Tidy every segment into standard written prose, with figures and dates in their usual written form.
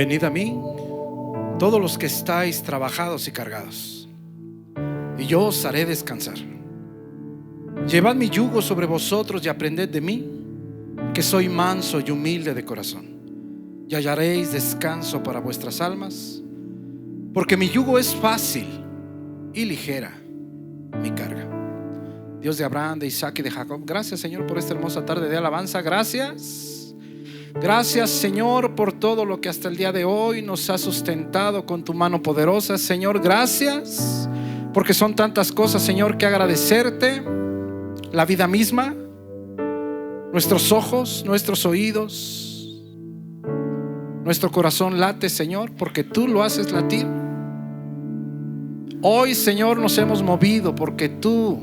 Venid a mí, todos los que estáis trabajados y cargados, y yo os haré descansar. Llevad mi yugo sobre vosotros y aprended de mí, que soy manso y humilde de corazón, y hallaréis descanso para vuestras almas, porque mi yugo es fácil y ligera mi carga. Dios de Abraham, de Isaac y de Jacob, gracias, Señor, por esta hermosa tarde de alabanza. Gracias, Señor, por todo lo que hasta el día de hoy nos ha sustentado con tu mano poderosa. Señor, gracias porque son tantas cosas, Señor, que agradecerte. La vida misma, nuestros ojos, nuestros oídos, nuestro corazón late, Señor, porque tú lo haces latir. Hoy, Señor, nos hemos movido porque tu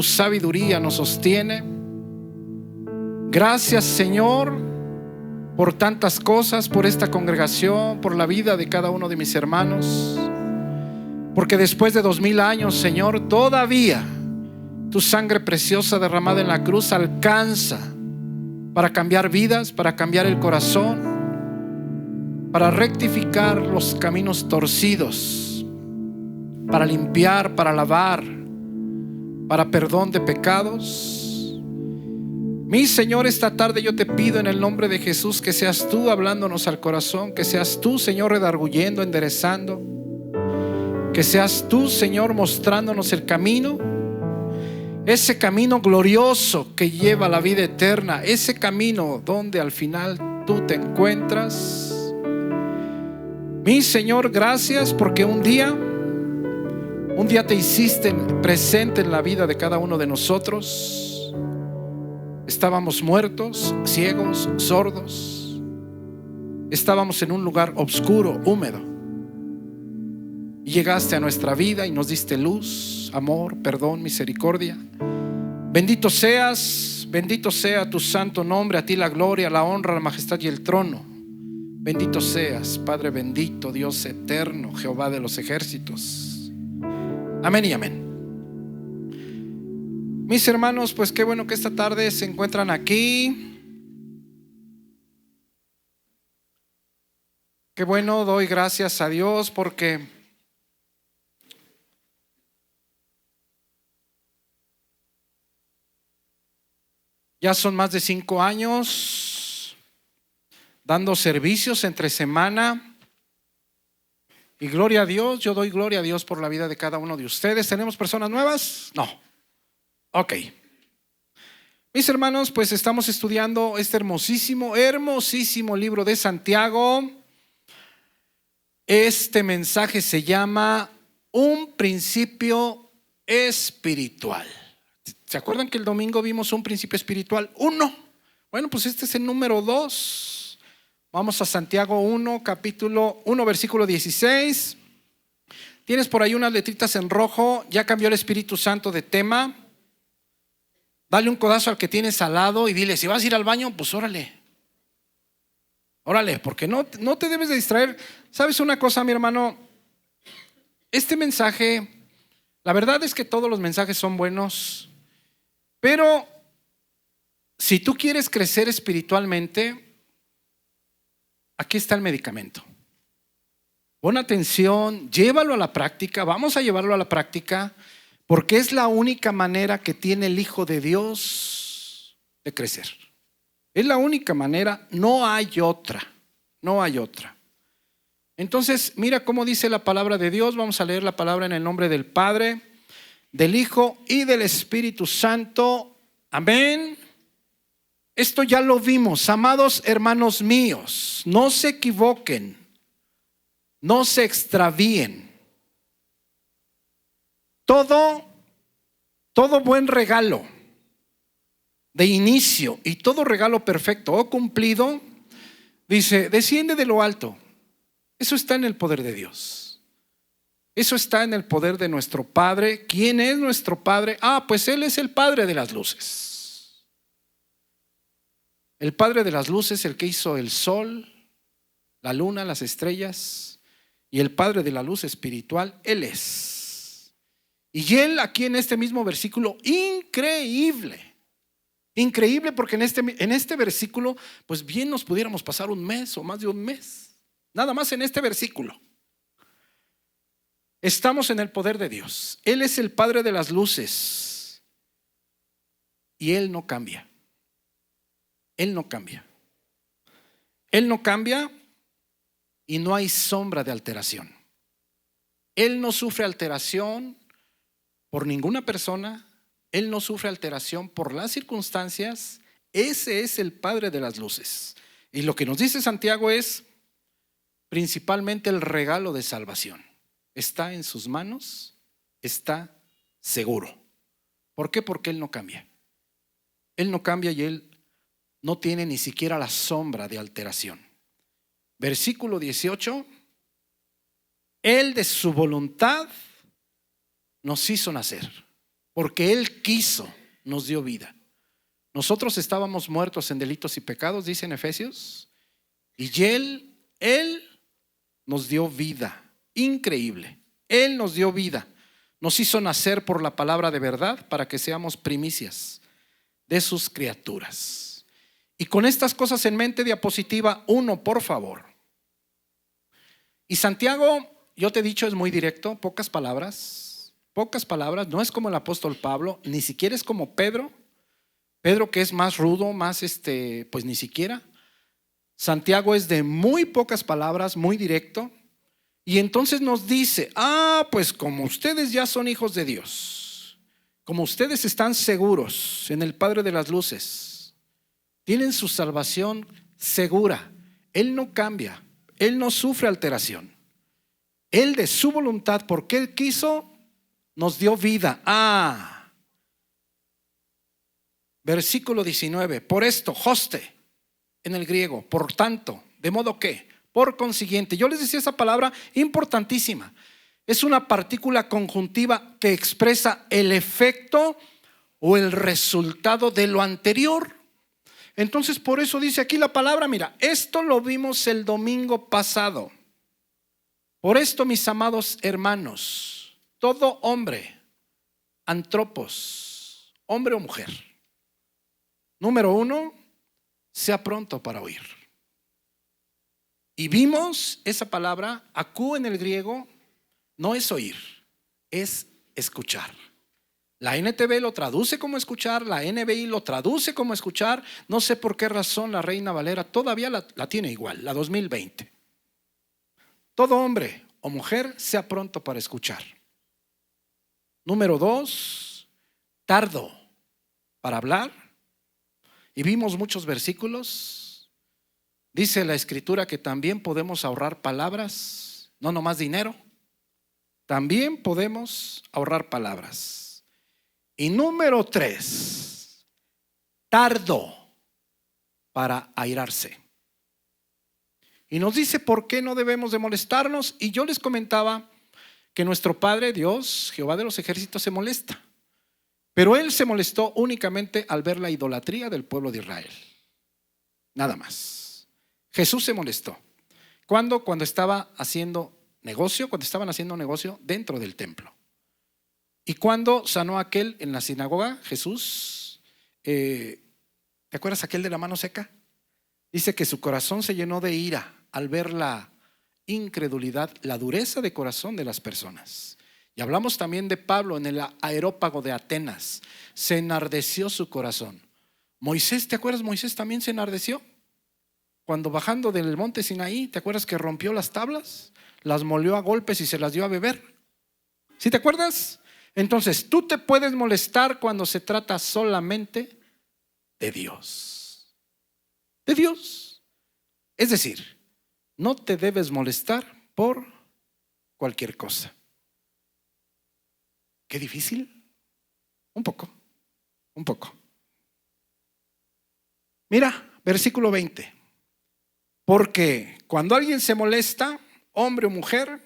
sabiduría nos sostiene. Gracias, Señor, por tantas cosas, por esta congregación, por la vida de cada uno de mis hermanos, porque después de 2000 años, Señor, todavía tu sangre preciosa derramada en la cruz alcanza para cambiar vidas, para cambiar el corazón, para rectificar los caminos torcidos, para limpiar, para lavar, para perdón de pecados. Mi Señor, esta tarde yo te pido en el nombre de Jesús que seas tú hablándonos al corazón, que seas tú, Señor, redarguyendo, enderezando, que seas tú, Señor, mostrándonos el camino, ese camino glorioso que lleva a la vida eterna, ese camino donde al final tú te encuentras. Mi Señor, gracias porque un día te hiciste presente en la vida de cada uno de nosotros. Estábamos muertos, ciegos, sordos. Estábamos en un lugar oscuro, húmedo. Y llegaste a nuestra vida y nos diste luz, amor, perdón, misericordia. Bendito sea tu santo nombre. A ti la gloria, la honra, la majestad y el trono. Bendito seas, Padre bendito, Dios eterno, Jehová de los ejércitos. Amén y amén. Mis hermanos, pues qué bueno que esta tarde se encuentran aquí. Qué bueno, doy gracias a Dios porque ya son más de 5 años dando servicios entre semana. Y gloria a Dios, yo doy gloria a Dios por la vida de cada uno de ustedes. ¿Tenemos personas nuevas? No. Ok. Mis hermanos, pues estamos estudiando este hermosísimo libro de Santiago. Este mensaje se llama Un principio espiritual. ¿Se acuerdan que el domingo vimos un principio espiritual 1? Bueno, pues este es el número 2. Vamos a Santiago 1, capítulo 1, versículo 16. Tienes por ahí unas letritas en rojo. Ya cambió el Espíritu Santo de tema. Dale un codazo al que tienes al lado y dile: si vas a ir al baño, pues órale, porque no te debes de distraer. ¿Sabes una cosa, mi hermano? Este mensaje, la verdad es que todos los mensajes son buenos, pero si tú quieres crecer espiritualmente, aquí está el medicamento. Pon atención, llévalo a la práctica. Vamos a llevarlo a la práctica porque es la única manera que tiene el Hijo de Dios de crecer. Es la única manera, no hay otra. Entonces, mira cómo dice la palabra de Dios. Vamos a leer la palabra en el nombre del Padre, del Hijo y del Espíritu Santo. Amén. Esto ya lo vimos. Amados hermanos míos, no se equivoquen, no se extravíen. Todo buen regalo de inicio y todo regalo perfecto o cumplido, dice, desciende de lo alto. Eso está en el poder de Dios. Eso está en el poder de nuestro Padre. ¿Quién es nuestro Padre? Pues Él es el Padre de las luces. El Padre de las luces, el que hizo el sol, la luna, las estrellas, y el Padre de la luz espiritual, Él es. Y Él aquí en este mismo versículo, increíble porque en este versículo, pues bien nos pudiéramos pasar un mes o más de un mes. Nada más en este versículo. Estamos en el poder de Dios. Él es el Padre de las luces. Y Él no cambia. Él no cambia. Él no cambia y no hay sombra de alteración. Él no sufre alteración por ninguna persona. Él no sufre alteración por las circunstancias. Ese es el Padre de las luces. Y lo que nos dice Santiago es principalmente el regalo de salvación. Está en sus manos, está seguro. ¿Por qué? Porque Él no cambia. Él no cambia y Él no tiene ni siquiera la sombra de alteración. Versículo 18. Él de su voluntad nos hizo nacer, porque Él quiso, nos dio vida. Nosotros estábamos muertos en delitos y pecados, dice en Efesios, y Él nos dio vida. Increíble. Él nos dio vida. Nos hizo nacer por la palabra de verdad para que seamos primicias de sus criaturas. Y con estas cosas en mente, diapositiva 1, por favor. Y Santiago, yo te he dicho, es muy directo, pocas palabras, no es como el apóstol Pablo, ni siquiera es como Pedro que es más rudo, más pues ni siquiera. Santiago es de muy pocas palabras, muy directo. Y entonces nos dice, pues como ustedes ya son hijos de Dios, como ustedes están seguros en el Padre de las luces, tienen su salvación segura. Él no cambia, Él no sufre alteración. Él de su voluntad, porque Él quiso, nos dio vida. Versículo 19, por esto, hoste, en el griego, por tanto, de modo que, por consiguiente. Yo les decía esa palabra importantísima. Es una partícula conjuntiva que expresa el efecto o el resultado de lo anterior. Entonces por eso dice aquí la palabra, mira, esto lo vimos el domingo pasado. Por esto, mis amados hermanos, todo hombre, antropos, hombre o mujer, número 1, sea pronto para oír. Y vimos esa palabra, akú en el griego, no es oír, es escuchar. La NTV lo traduce como escuchar, la NBI lo traduce como escuchar. No sé por qué razón la Reina Valera todavía la tiene igual, la 2020. Todo hombre o mujer sea pronto para escuchar. Número 2, tardo para hablar. Y vimos muchos versículos. Dice la Escritura que también podemos ahorrar palabras, no nomás dinero. También podemos ahorrar palabras. Y número 3, tardo para airarse. Y nos dice por qué no debemos de molestarnos. Y yo les comentaba que nuestro Padre Dios, Jehová de los ejércitos, se molesta. Pero Él se molestó únicamente al ver la idolatría del pueblo de Israel. Nada más. Jesús se molestó. ¿Cuándo? Cuando estaban haciendo negocio dentro del templo. Y cuando sanó a aquel en la sinagoga, Jesús, ¿te acuerdas aquel de la mano seca? Dice que su corazón se llenó de ira al ver la incredulidad, la dureza de corazón de las personas. Y hablamos también de Pablo en el Areópago de Atenas. Se enardeció su corazón. Moisés, ¿te acuerdas? Moisés también se enardeció. Cuando bajando del monte Sinaí, ¿te acuerdas que rompió las tablas? Las molió a golpes y se las dio a beber. ¿Sí te acuerdas? Entonces, tú te puedes molestar cuando se trata solamente de Dios. De Dios. Es decir, no te debes molestar por cualquier cosa. ¿Qué difícil? Un poco. Mira, versículo 20. Porque cuando alguien se molesta, hombre o mujer,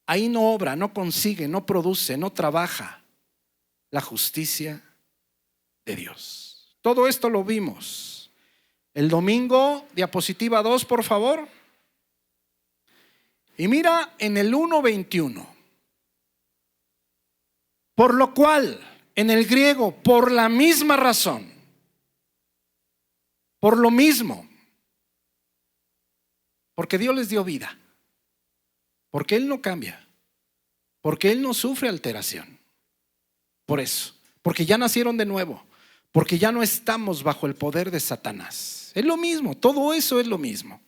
ahí no obra, no consigue, no produce, no trabaja la justicia de Dios. Todo esto lo vimos el domingo, diapositiva 2, por favor. Y mira en el 1:21. Por lo cual, en el griego, por la misma razón, por lo mismo, Porque Dios les dio vida. Porque Él no cambia. Porque Él no sufre alteración. Por eso. Porque ya nacieron de nuevo. Porque ya no estamos bajo el poder de Satanás. Es lo mismo. Todo eso es lo mismo.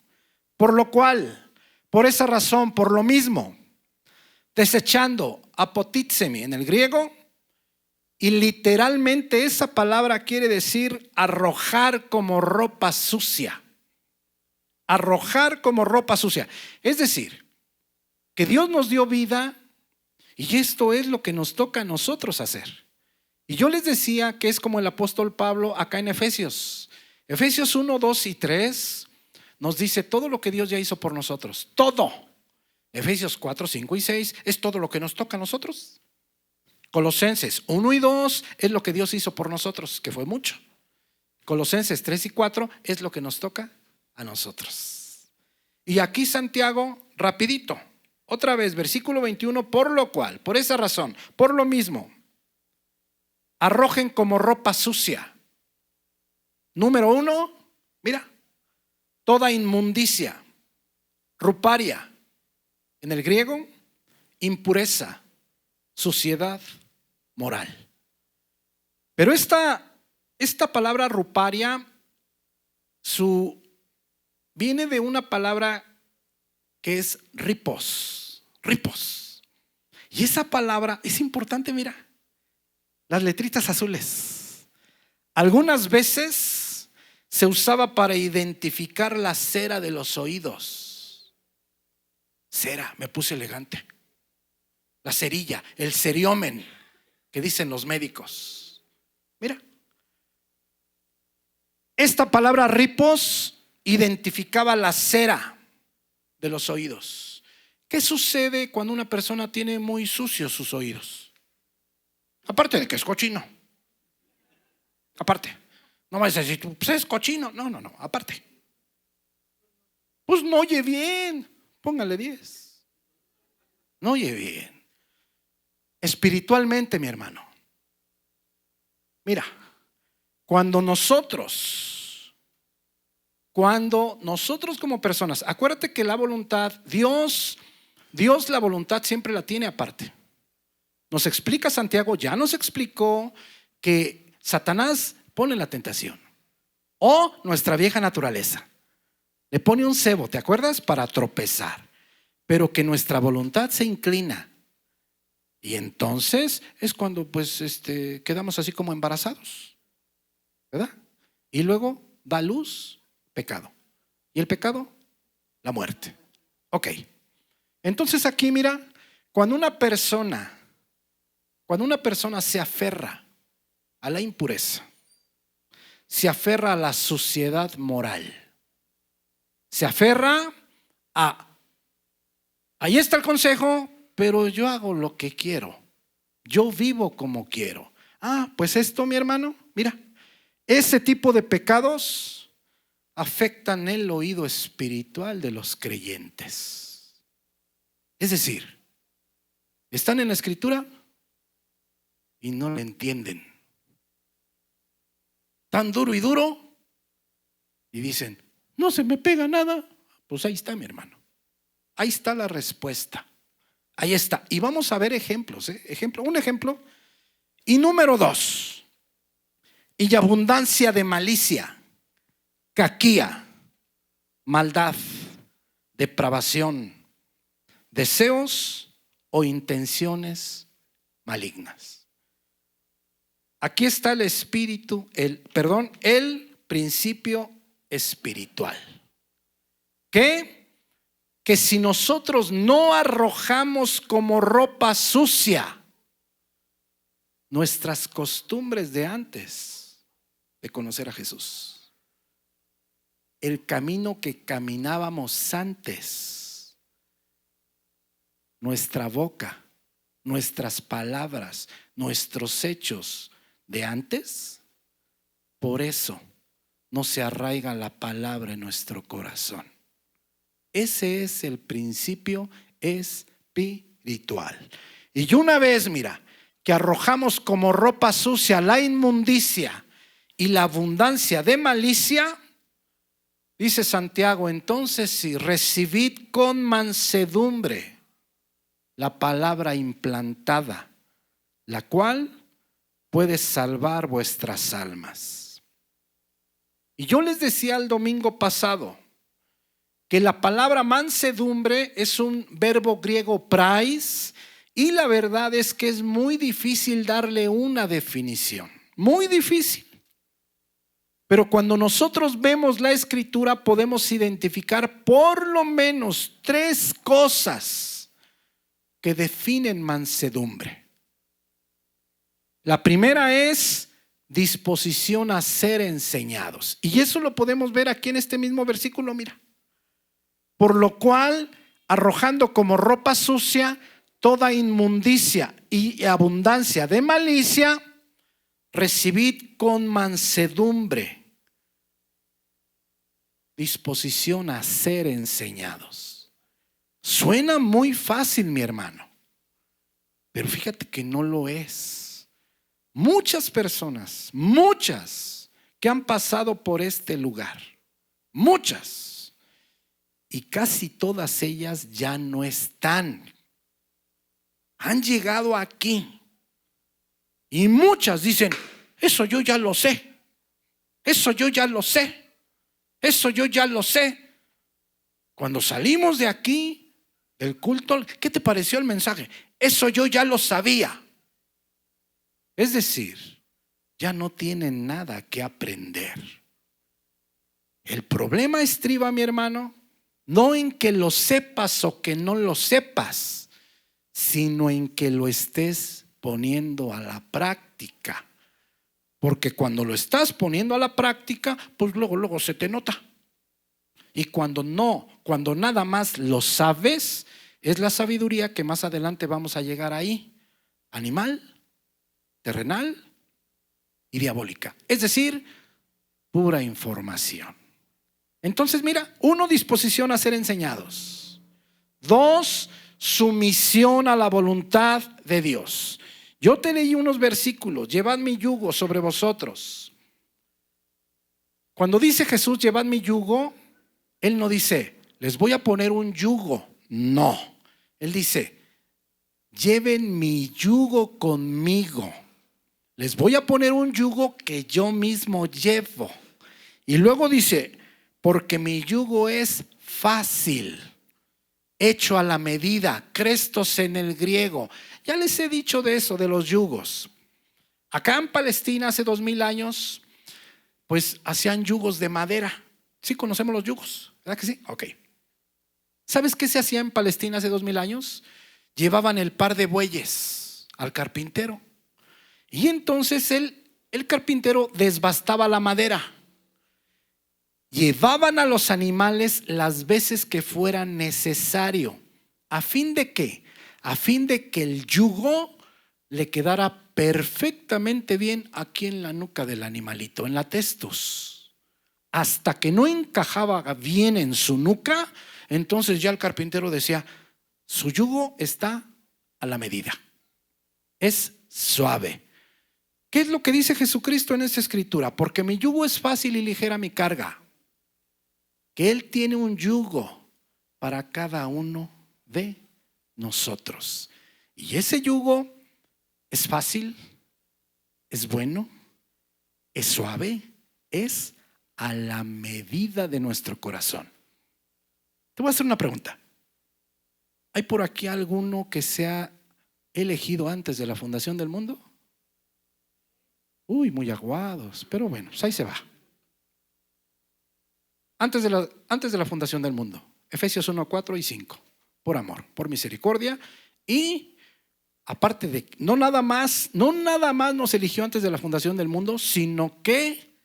Por lo cual, por esa razón, por lo mismo, desechando apotitsemi en el griego, y literalmente esa palabra quiere decir arrojar como ropa sucia. Arrojar como ropa sucia. Es decir, que Dios nos dio vida y esto es lo que nos toca a nosotros hacer. Y yo les decía que es como el apóstol Pablo acá en Efesios. Efesios 1, 2 y 3 nos dice todo lo que Dios ya hizo por nosotros. Todo. Efesios 4, 5 y 6 es todo lo que nos toca a nosotros. Colosenses 1 y 2 es lo que Dios hizo por nosotros, que fue mucho. Colosenses 3 y 4 es lo que nos toca a nosotros. Y aquí Santiago, rapidito, otra vez, versículo 21, por lo cual, por esa razón, por lo mismo, arrojen como ropa sucia. Número 1, mira, toda inmundicia, ruparia, en el griego, impureza, suciedad moral. Pero esta palabra ruparia viene de una palabra que es ripos. Y esa palabra es importante, mira, las letritas azules. Algunas veces se usaba para identificar la cera de los oídos. Cera, me puse elegante. La cerilla, el ceriomen, que dicen los médicos. Mira, esta palabra ripos identificaba la cera de los oídos. ¿Qué sucede cuando una persona tiene muy sucios sus oídos? Aparte de que es cochino. Aparte. No vas a decir, pues es cochino. No, aparte. Pues no oye bien. Póngale 10. No oye bien. Espiritualmente, mi hermano. Mira, cuando nosotros como personas, acuérdate que la voluntad, Dios la voluntad siempre la tiene aparte. Nos explica Santiago, ya nos explicó que Satanás pone la tentación. O nuestra vieja naturaleza. Le pone un cebo, ¿te acuerdas? Para tropezar. Pero que nuestra voluntad se inclina. Y entonces es cuando quedamos así como embarazados, ¿verdad? Y luego da luz, pecado. Y el pecado, la muerte. Ok. Entonces aquí mira, cuando una persona se aferra a la impureza, se aferra a la suciedad moral, se aferra ahí está el consejo, pero yo hago lo que quiero. Yo vivo como quiero. Pues esto, mi hermano, mira, ese tipo de pecados afectan el oído espiritual de los creyentes. Es decir, están en la escritura y no lo entienden. Tan duro y dicen, no se me pega nada. Pues ahí está, mi hermano. Ahí está la respuesta. Ahí está. Y vamos a ver ejemplos. Un ejemplo. Y número 2. Y abundancia de malicia, caquía, maldad, depravación, deseos o intenciones malignas. Aquí está el principio espiritual. Que si nosotros no arrojamos como ropa sucia nuestras costumbres de antes de conocer a Jesús, el camino que caminábamos antes, nuestra boca, nuestras palabras, nuestros hechos de antes, por eso no se arraiga la palabra en nuestro corazón. Ese es el principio espiritual. Y una vez, mira, que arrojamos como ropa sucia la inmundicia y la abundancia de malicia, Dice Santiago, entonces sí, recibid con mansedumbre la palabra implantada, la cual puede salvar vuestras almas. Y yo les decía el domingo pasado que la palabra mansedumbre es un verbo griego prais, y la verdad es que es muy difícil darle una definición, muy difícil. Pero cuando nosotros vemos la escritura podemos identificar por lo menos 3 cosas que definen mansedumbre. La primera es disposición a ser enseñados. Y eso lo podemos ver aquí en este mismo versículo, mira. Por lo cual, arrojando como ropa sucia toda inmundicia y abundancia de malicia, recibid con mansedumbre disposición a ser enseñados. Suena muy fácil, mi hermano, pero fíjate que no lo es. Muchas personas, muchas que han pasado por este lugar, muchas, y casi todas ellas ya no están. Han llegado aquí y muchas dicen, eso yo ya lo sé, eso yo ya lo sé, eso yo ya lo sé. Cuando salimos de aquí, del culto, ¿qué te pareció el mensaje? Eso yo ya lo sabía. Es decir, ya no tienen nada que aprender. El problema estriba, mi hermano, no en que lo sepas o que no lo sepas, sino en que lo estés poniendo a la práctica. Porque cuando lo estás poniendo a la práctica, pues luego se te nota. Y cuando nada más lo sabes, es la sabiduría que más adelante vamos a llegar ahí. Animal, terrenal y diabólica. Es decir, pura información. Entonces mira, 1, disposición a ser enseñados. 2, sumisión a la voluntad de Dios. Yo te leí unos versículos, llevad mi yugo sobre vosotros. Cuando dice Jesús, llevad mi yugo, Él no dice, les voy a poner un yugo. No, Él dice, lleven mi yugo conmigo. Les voy a poner un yugo que yo mismo llevo. Y luego dice, porque mi yugo es fácil, hecho a la medida, crestos en el griego. Ya les he dicho de eso, de los yugos. Acá en Palestina hace 2000 años, pues hacían yugos de madera. ¿Sí conocemos los yugos? ¿Verdad que sí? Ok. ¿Sabes qué se hacía en Palestina hace 2000 años? Llevaban el par de bueyes al carpintero. Y entonces el carpintero desbastaba la madera. Llevaban a los animales las veces que fuera necesario. ¿A fin de qué? A fin de que el yugo le quedara perfectamente bien aquí en la nuca del animalito, en la testus. Hasta que no encajaba bien en su nuca, entonces ya el carpintero decía, su yugo está a la medida. Es suave. ¿Qué es lo que dice Jesucristo en esta escritura? Porque mi yugo es fácil y ligera mi carga. Que Él tiene un yugo para cada uno de nosotros. Y ese yugo es fácil, es bueno, es suave, es a la medida de nuestro corazón. Te voy a hacer una pregunta. ¿Hay por aquí alguno que sea elegido antes de la fundación del mundo? Uy, muy aguados, pero bueno, pues ahí se va. Antes de la fundación del mundo, Efesios 1, 4 y 5, por amor, por misericordia, y aparte de, no nada más nos eligió antes de la fundación del mundo, sino que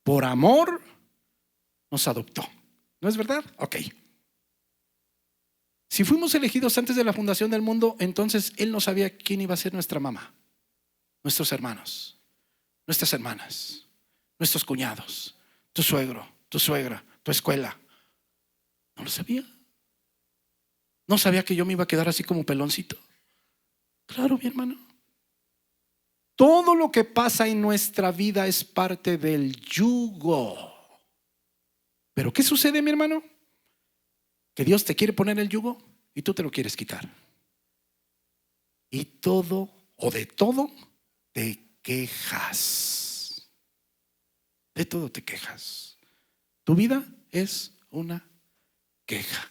por amor nos adoptó. ¿No es verdad? Ok. Si fuimos elegidos antes de la fundación del mundo, entonces Él no sabía quién iba a ser nuestra mamá, nuestros hermanos, nuestras hermanas, nuestros cuñados, tu suegro, tu suegra, tu escuela. No lo sabía. No sabía que yo me iba a quedar así como peloncito. Claro, mi hermano. Todo lo que pasa en nuestra vida es parte del yugo. Pero ¿qué sucede, mi hermano? Que Dios te quiere poner el yugo y tú te lo quieres quitar. Y todo o de todo te quejas. De todo te quejas. Tu vida es una queja.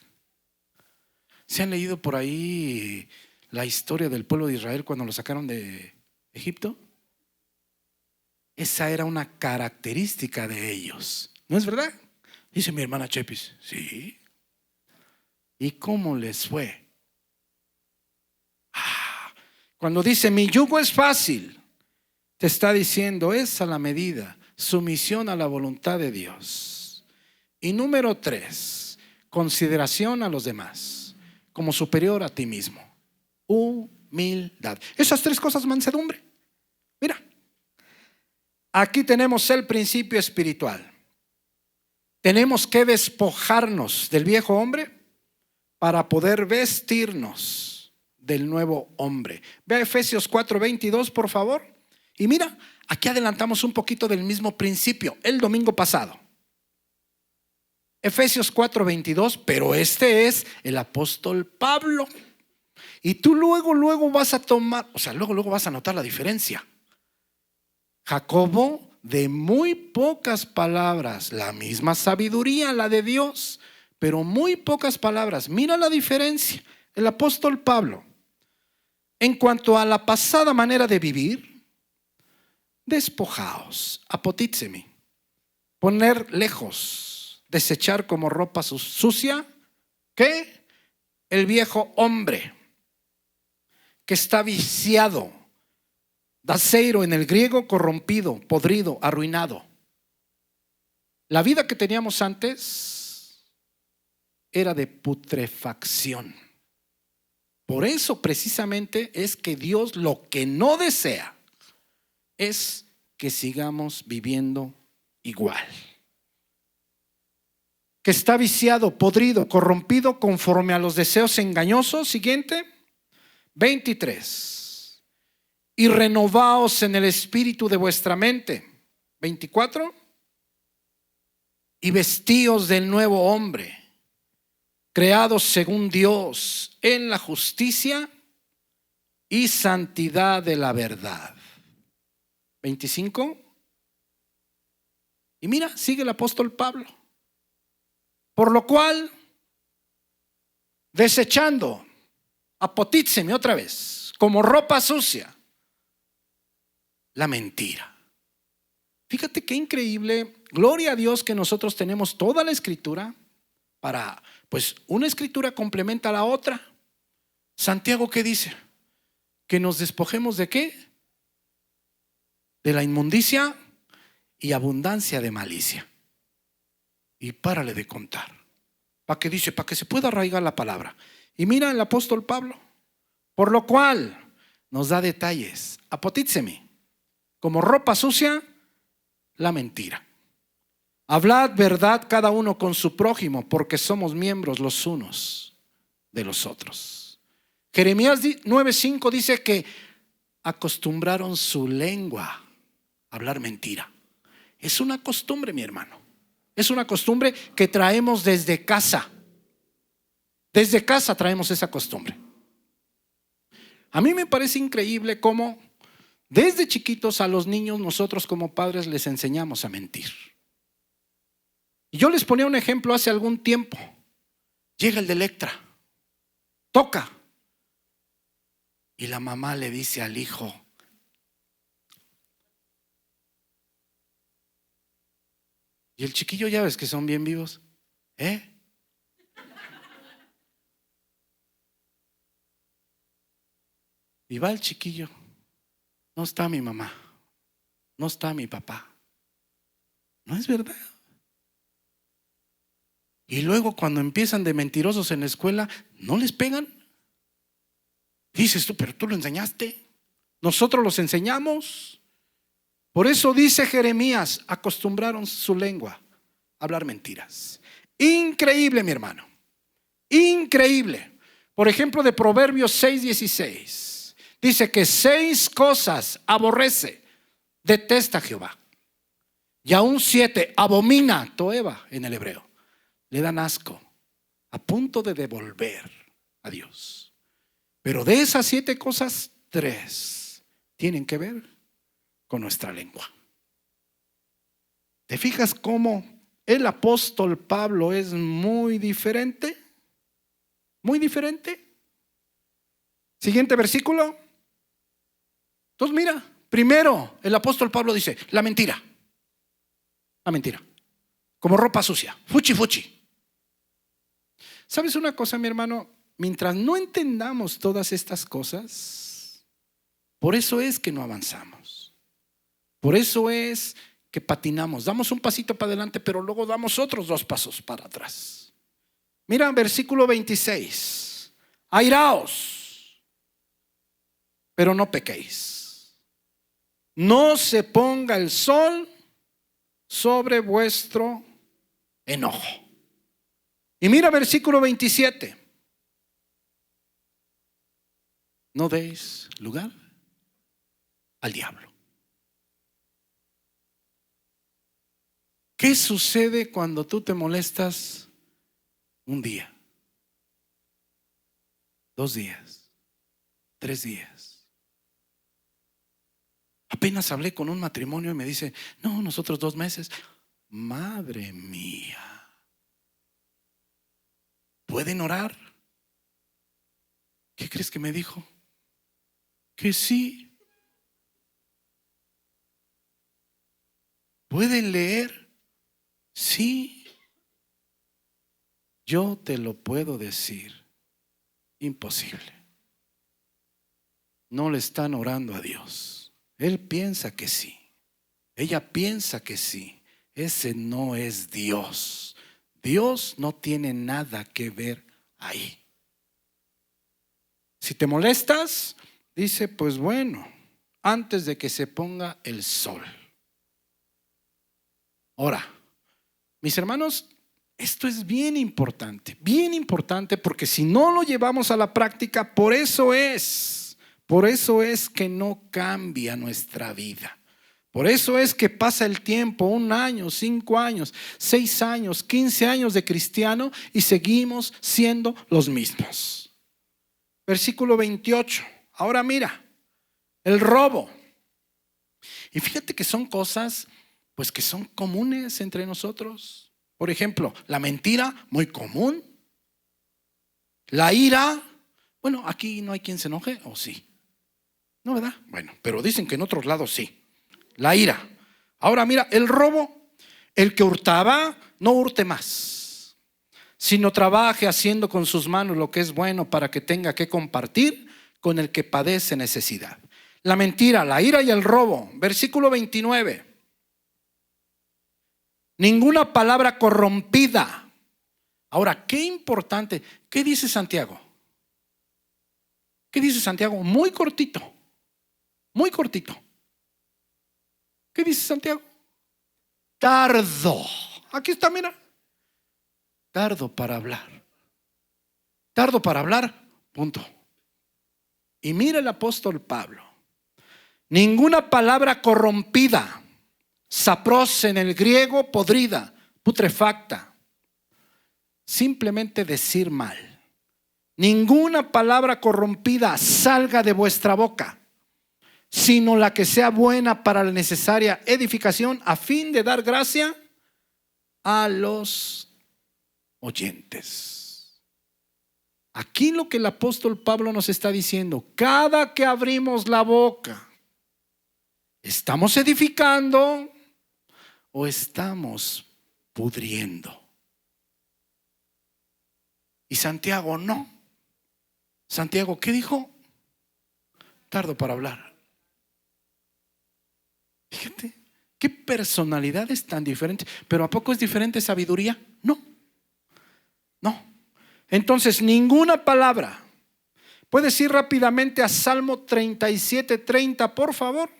¿Se han leído por ahí la historia del pueblo de Israel cuando lo sacaron de Egipto? Esa era una característica de ellos. ¿No es verdad? Dice mi hermana Chepis. Sí. ¿Y cómo les fue? Cuando dice mi yugo es fácil, te está diciendo es a la medida, sumisión a la voluntad de Dios. Y número 3, consideración a los demás como superior a ti mismo. Humildad. Esas 3 cosas, mansedumbre. Mira, aquí tenemos el principio espiritual. Tenemos que despojarnos del viejo hombre para poder vestirnos del nuevo hombre. Ve a Efesios 4:22, por favor. Y mira, aquí adelantamos un poquito del mismo principio el domingo pasado. Efesios 4:22, pero este es el apóstol Pablo. Y tú luego vas a tomar, luego vas a notar la diferencia. Jacobo, de muy pocas palabras, la misma sabiduría, la de Dios, pero muy pocas palabras. Mira la diferencia. El apóstol Pablo, en cuanto a la pasada manera de vivir, despojaos, apotítsemi, poner lejos, desechar como ropa sucia, ¿qué? El viejo hombre que está viciado, daseiro en el griego, corrompido, podrido, arruinado. La vida que teníamos antes era de putrefacción. Por eso precisamente es que Dios lo que no desea es que sigamos viviendo igual. Que está viciado, podrido, corrompido conforme a los deseos engañosos. Siguiente, 23. Y renovaos en el espíritu de vuestra mente. 24. Y vestíos del nuevo hombre, creados según Dios en la justicia y santidad de la verdad. 25. Y mira, sigue el apóstol Pablo. Por lo cual, desechando, apotítseme otra vez, como ropa sucia, la mentira. Fíjate qué increíble, gloria a Dios que nosotros tenemos toda la escritura para, pues una escritura complementa a la otra. Santiago, ¿qué dice? Que nos despojemos ¿de qué? De la inmundicia y abundancia de malicia. Y párale de contar. ¿Para qué dice? Para que se pueda arraigar la palabra. Y mira el apóstol Pablo. Por lo cual nos da detalles. Apotítsemi, como ropa sucia, la mentira. Hablad verdad cada uno con su prójimo, porque somos miembros los unos de los otros. Jeremías 9:5 dice que acostumbraron su lengua a hablar mentira. Es una costumbre, mi hermano. Es una costumbre que traemos desde casa. Desde casa traemos esa costumbre. A mí me parece increíble cómo desde chiquitos a los niños nosotros como padres les enseñamos a mentir. Y yo les ponía un ejemplo hace algún tiempo. Llega el de Electra, toca, y la mamá le dice al hijo: y el chiquillo, ya ves que son bien vivos, y va el chiquillo: no está mi mamá, no está mi papá. No es verdad. Y luego cuando empiezan de mentirosos en la escuela, ¿no les pegan? Dices tú, pero tú lo enseñaste. Nosotros los enseñamos. Por eso dice Jeremías, acostumbraron su lengua a hablar mentiras. Increíble, mi hermano. Increíble. Por ejemplo, de Proverbios 6:16. Dice que 6 cosas aborrece, detesta Jehová. Y aún 7 abomina, toeva en el hebreo. le dan asco, a punto de devolver a Dios. Pero de esas 7 cosas, 3 tienen que ver con nuestra lengua. ¿Te fijas cómo el apóstol Pablo es muy diferente? Muy diferente. Siguiente versículo. Entonces mira, primero el apóstol Pablo dice, la mentira. La mentira. Como ropa sucia, fuchi fuchi. ¿Sabes una cosa, mi hermano? Mientras no entendamos todas estas cosas, por eso es que no avanzamos. Por eso es que patinamos. Damos un pasito para adelante, pero luego damos otros 2 pasos para atrás. Mira, versículo 26. Airaos, pero no pequéis. No se ponga el sol sobre vuestro enojo. Y mira versículo 27. No deis lugar al diablo. ¿Qué sucede cuando tú te molestas un día, 2 días, 3 días? Apenas hablé con un matrimonio y me dice, no, nosotros 2 meses. Madre mía. ¿Pueden orar? ¿Qué crees que me dijo? Que sí. ¿Pueden leer? Sí. Yo te lo puedo decir. Imposible. No le están orando a Dios. Él piensa que sí. Ella piensa que sí. Ese no es Dios. Dios no tiene nada que ver ahí. Si te molestas, dice, pues bueno, antes de que se ponga el sol. Ahora, mis hermanos, esto es bien importante porque si no lo llevamos a la práctica, por eso es que no cambia nuestra vida. Por eso es que pasa el tiempo, 1 año, 5 años, 6 años, 15 años de cristiano y seguimos siendo los mismos. Versículo 28. Ahora mira, el robo. Y fíjate que son cosas pues que son comunes entre nosotros. Por ejemplo, la mentira, muy común. La ira, bueno, aquí no hay quien se enoje, ¿o sí? No, ¿verdad? Bueno, pero dicen que en otros lados sí. La ira. Ahora mira, el robo. El que hurtaba, no hurte más, sino trabaje haciendo con sus manos lo que es bueno para que tenga que compartir con el que padece necesidad. La mentira, la ira y el robo. Versículo 29. Ninguna palabra corrompida. Ahora, qué importante. ¿Qué dice Santiago? ¿Qué dice Santiago? Muy cortito. Muy cortito. ¿Qué dice Santiago? Tardo. Aquí está, mira. Tardo para hablar. Tardo para hablar, punto. Y mira el apóstol Pablo. Ninguna palabra corrompida. Sapros en el griego, podrida, putrefacta. Simplemente decir mal. Ninguna palabra corrompida salga de vuestra boca, sino la que sea buena para la necesaria edificación, a fin de dar gracia a los oyentes. Aquí lo que el apóstol Pablo nos está diciendo: cada que abrimos la boca, ¿estamos edificando o estamos pudriendo? Y Santiago no. Santiago, ¿qué dijo? Tardo para hablar. Fíjate, qué personalidades tan diferentes. Pero ¿a poco es diferente sabiduría? No. No. Entonces, ninguna palabra. ¿Puedes ir rápidamente a Salmo 37:30, por favor?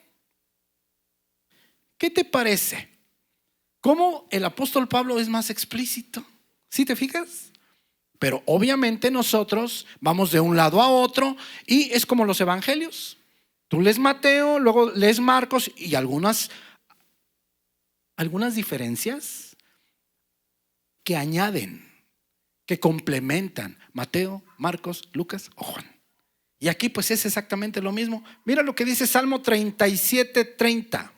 ¿Qué te parece? ¿Cómo el apóstol Pablo es más explícito? ¿Sí te fijas? Pero obviamente nosotros vamos de un lado a otro y es como los evangelios. Tú lees Mateo, luego lees Marcos y algunas diferencias que añaden, que complementan Mateo, Marcos, Lucas o Juan. Y aquí pues es exactamente lo mismo. Mira lo que dice Salmo 37:30.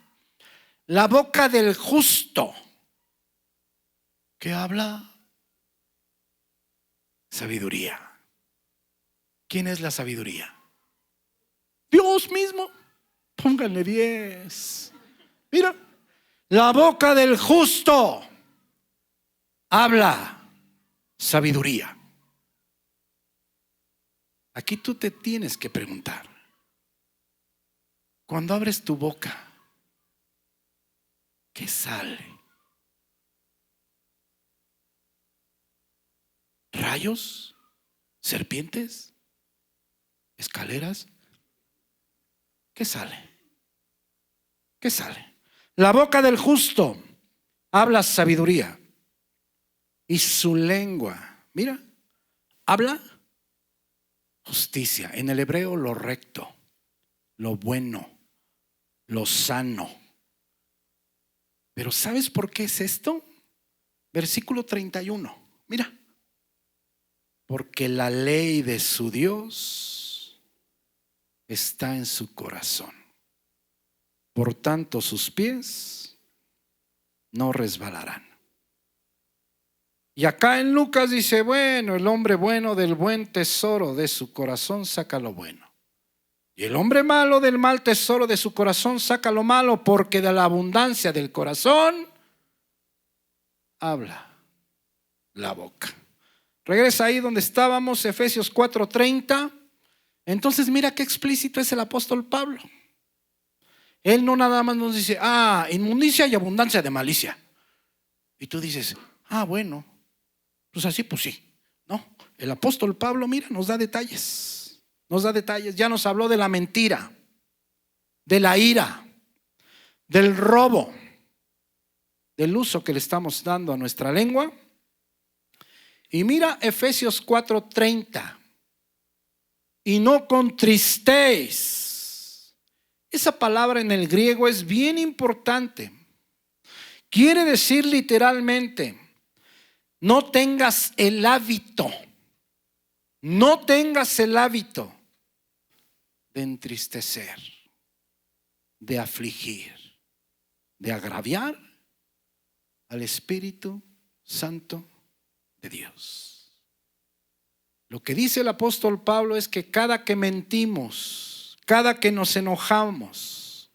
La boca del justo, ¿qué habla? Sabiduría. ¿Quién es la sabiduría? Dios mismo. Pónganle 10. Mira, la boca del justo habla sabiduría. Aquí tú te tienes que preguntar, cuando abres tu boca, ¿qué sale? ¿Rayos? ¿Serpientes? ¿Escaleras? ¿Qué sale? ¿Qué sale? La boca del justo habla sabiduría y su lengua, mira, habla justicia. En el hebreo, lo recto, lo bueno, lo sano. Pero ¿sabes por qué es esto? Versículo 31. Mira. Porque la ley de su Dios está en su corazón. Por tanto, sus pies no resbalarán. Y acá en Lucas dice, bueno, el hombre bueno del buen tesoro de su corazón saca lo bueno. Y el hombre malo del mal tesoro de su corazón saca lo malo, porque de la abundancia del corazón habla la boca. Regresa ahí donde estábamos, Efesios 4:30. Entonces mira qué explícito es el apóstol Pablo. Él no nada más nos dice, inmundicia y abundancia de malicia. Y tú dices, bueno, pues así, pues sí. No, el apóstol Pablo, mira, nos da detalles. Nos da detalles. Ya nos habló de la mentira, de la ira, del robo, del uso que le estamos dando a nuestra lengua. Y mira Efesios 4:30. Y no contristéis. Esa palabra en el griego es bien importante. Quiere decir literalmente, no tengas el hábito de entristecer, de afligir, de agraviar al Espíritu Santo de Dios. Lo que dice el apóstol Pablo es que cada que mentimos, cada que nos enojamos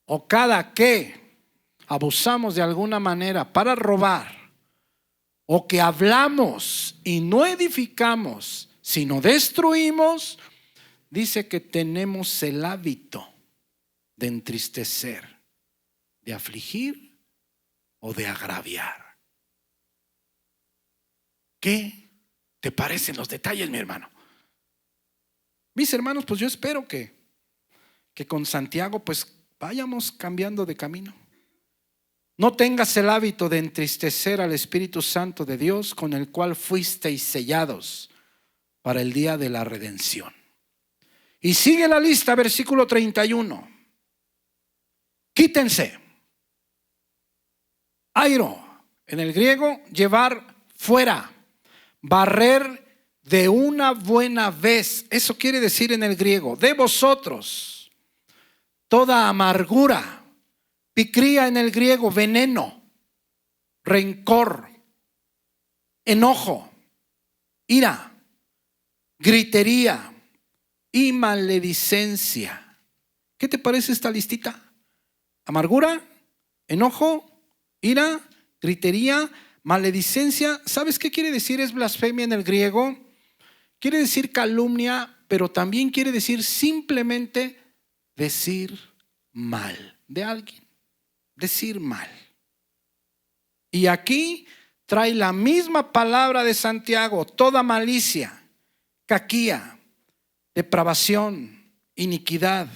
o cada que abusamos de alguna manera para robar, o que hablamos y no edificamos, sino destruimos, dice que tenemos el hábito de entristecer, de afligir o de agraviar. ¿Qué te parecen los detalles, mi hermano? Mis hermanos, pues yo espero que con Santiago pues vayamos cambiando de camino. No tengas el hábito de entristecer al Espíritu Santo de Dios, con el cual fuisteis sellados para el día de la redención. Y sigue la lista, versículo 31. Quítense. Airo, en el griego, llevar fuera, barrer de una buena vez. Eso quiere decir en el griego, de vosotros, toda amargura. Picría en el griego, veneno, rencor, enojo, ira, gritería y maledicencia. ¿Qué te parece esta listita? Amargura, enojo, ira, gritería, maledicencia. ¿Sabes qué quiere decir? Es blasfemia en el griego. Quiere decir calumnia, pero también quiere decir simplemente decir mal de alguien. Decir mal. Y aquí trae la misma palabra de Santiago, toda malicia, caquía, depravación, iniquidad,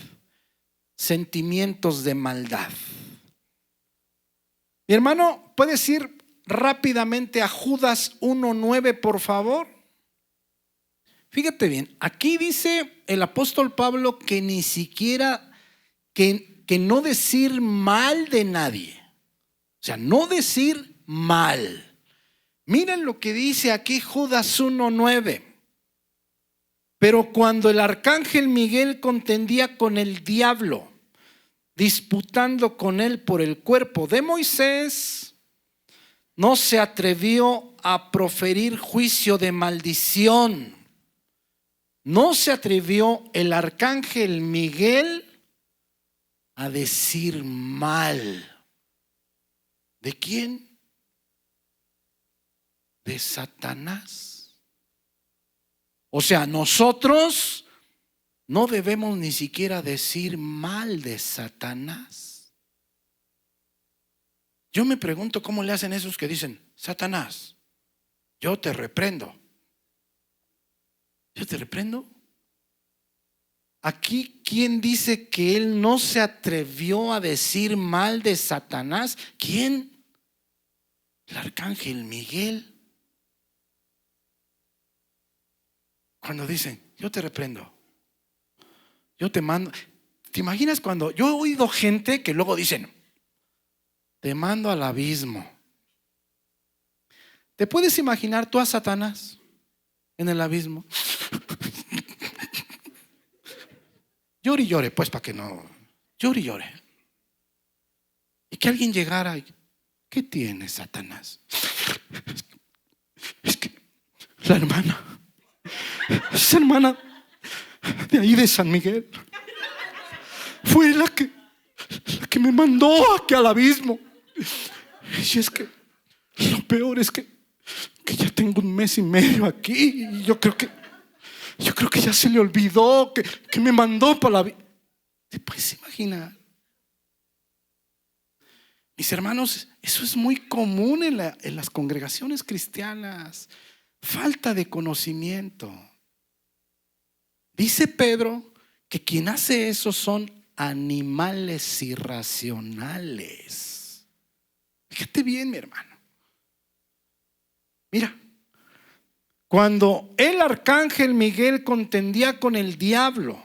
sentimientos de maldad. Mi hermano, ¿puedes ir rápidamente a Judas 1:9, por favor? Fíjate bien, aquí dice el apóstol Pablo que ni siquiera, que no decir mal de nadie. O sea, no decir mal. Miren lo que dice aquí Judas 1:9. Pero cuando el arcángel Miguel contendía con el diablo, disputando con él por el cuerpo de Moisés, no se atrevió a proferir juicio de maldición. No se atrevió el arcángel Miguel a decir mal. ¿De quién? De Satanás. O sea, nosotros no debemos ni siquiera decir mal de Satanás. Yo me pregunto cómo le hacen esos que dicen: Satanás, yo te reprendo. ¿Yo te reprendo? Aquí, ¿quién dice que él no se atrevió a decir mal de Satanás? ¿Quién? El arcángel Miguel. Cuando dicen: yo te reprendo, yo te mando. ¿Te imaginas cuando yo he oído gente que luego dicen: te mando al abismo? ¿Te puedes imaginar tú a Satanás en el abismo? Llore y llore, pues, para que no. Llore y llore. Y que alguien llegara y: ¿qué tiene, Satanás? Es que la hermana, esa hermana de ahí de San Miguel, fue la que me mandó aquí al abismo. Y es que lo peor es que ya tengo 1 mes y medio aquí, y yo creo que ya se le olvidó que me mandó para la abismo. ¿Te puedes imaginar? Mis hermanos, eso es muy común en las congregaciones cristianas. Falta de conocimiento. Dice Pedro que quien hace eso son animales irracionales. Fíjate bien, mi hermano. Mira, cuando el arcángel Miguel contendía con el diablo,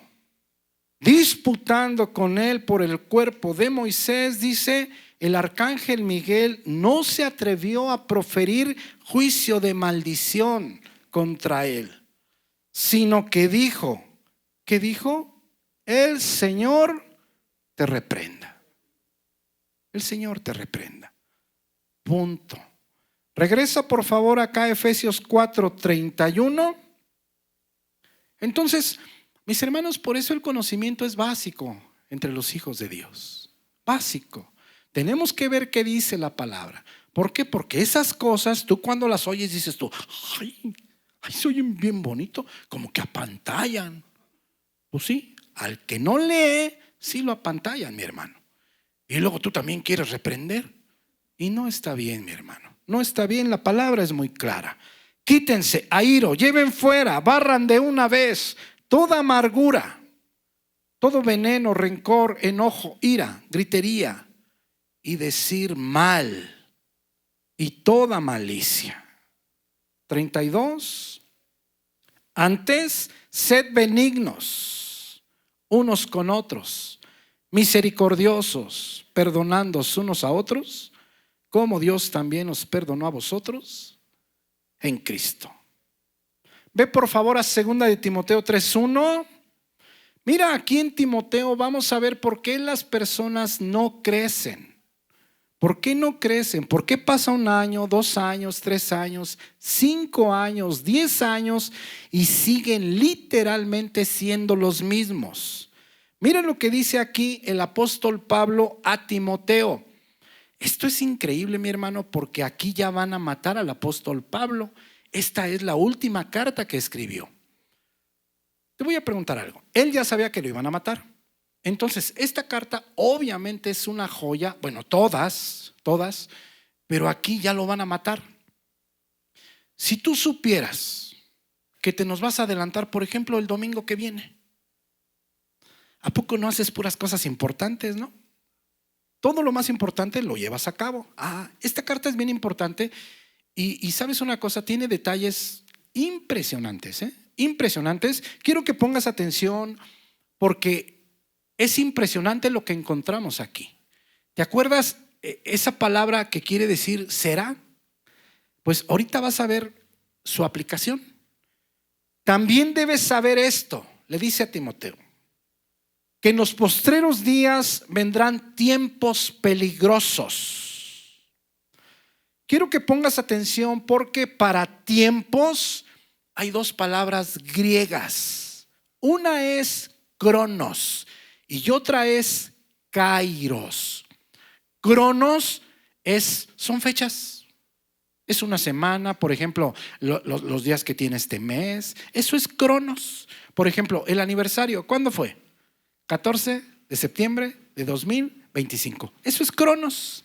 disputando con él por el cuerpo de Moisés, dice: el arcángel Miguel no se atrevió a proferir juicio de maldición contra él, sino que dijo: ¿qué dijo? El Señor te reprenda. El Señor te reprenda. Punto. Regresa por favor acá a Efesios 4:31. Entonces, mis hermanos, por eso el conocimiento es básico entre los hijos de Dios. Básico. Tenemos que ver qué dice la palabra. ¿Por qué? Porque esas cosas, tú cuando las oyes dices tú: ay, se oyen bien bonito, como que apantallan. Pues sí, al que no lee, sí lo apantallan, mi hermano. Y luego tú también quieres reprender. Y no está bien, mi hermano. No está bien, la palabra es muy clara. Quítense, airo, lleven fuera, barran de una vez toda amargura, todo veneno, rencor, enojo, ira, gritería y decir mal y toda malicia. 32. Antes, sed benignos unos con otros, misericordiosos, perdonándoos unos a otros, como Dios también os perdonó a vosotros en Cristo. Ve por favor a 2 de Timoteo 3:1. Mira, aquí en Timoteo vamos a ver por qué las personas no crecen. ¿Por qué no crecen? ¿Por qué pasa 1 año, 2 años, 3 años, 5 años, 10 años y siguen literalmente siendo los mismos? Miren lo que dice aquí el apóstol Pablo a Timoteo. Esto es increíble, mi hermano, porque aquí ya van a matar al apóstol Pablo. Esta es la última carta que escribió. Te voy a preguntar algo. Él ya sabía que lo iban a matar. Entonces, esta carta obviamente es una joya. Bueno, todas, pero aquí ya lo van a matar. Si tú supieras que te nos vas a adelantar, por ejemplo, el domingo que viene, ¿a poco no haces puras cosas importantes, no? Todo lo más importante lo llevas a cabo. Esta carta es bien importante y sabes una cosa, tiene detalles impresionantes, impresionantes. Quiero que pongas atención porque es impresionante lo que encontramos aquí. ¿Te acuerdas esa palabra que quiere decir será? Pues ahorita vas a ver su aplicación. También debes saber esto, le dice a Timoteo, que en los postreros días vendrán tiempos peligrosos. Quiero que pongas atención porque para tiempos hay dos palabras griegas. Una es cronos y otra es kairos. Cronos son fechas. Es una semana, por ejemplo, los días que tiene este mes. Eso es cronos. Por ejemplo, el aniversario, ¿cuándo fue? 14 de septiembre de 2025. Eso es cronos.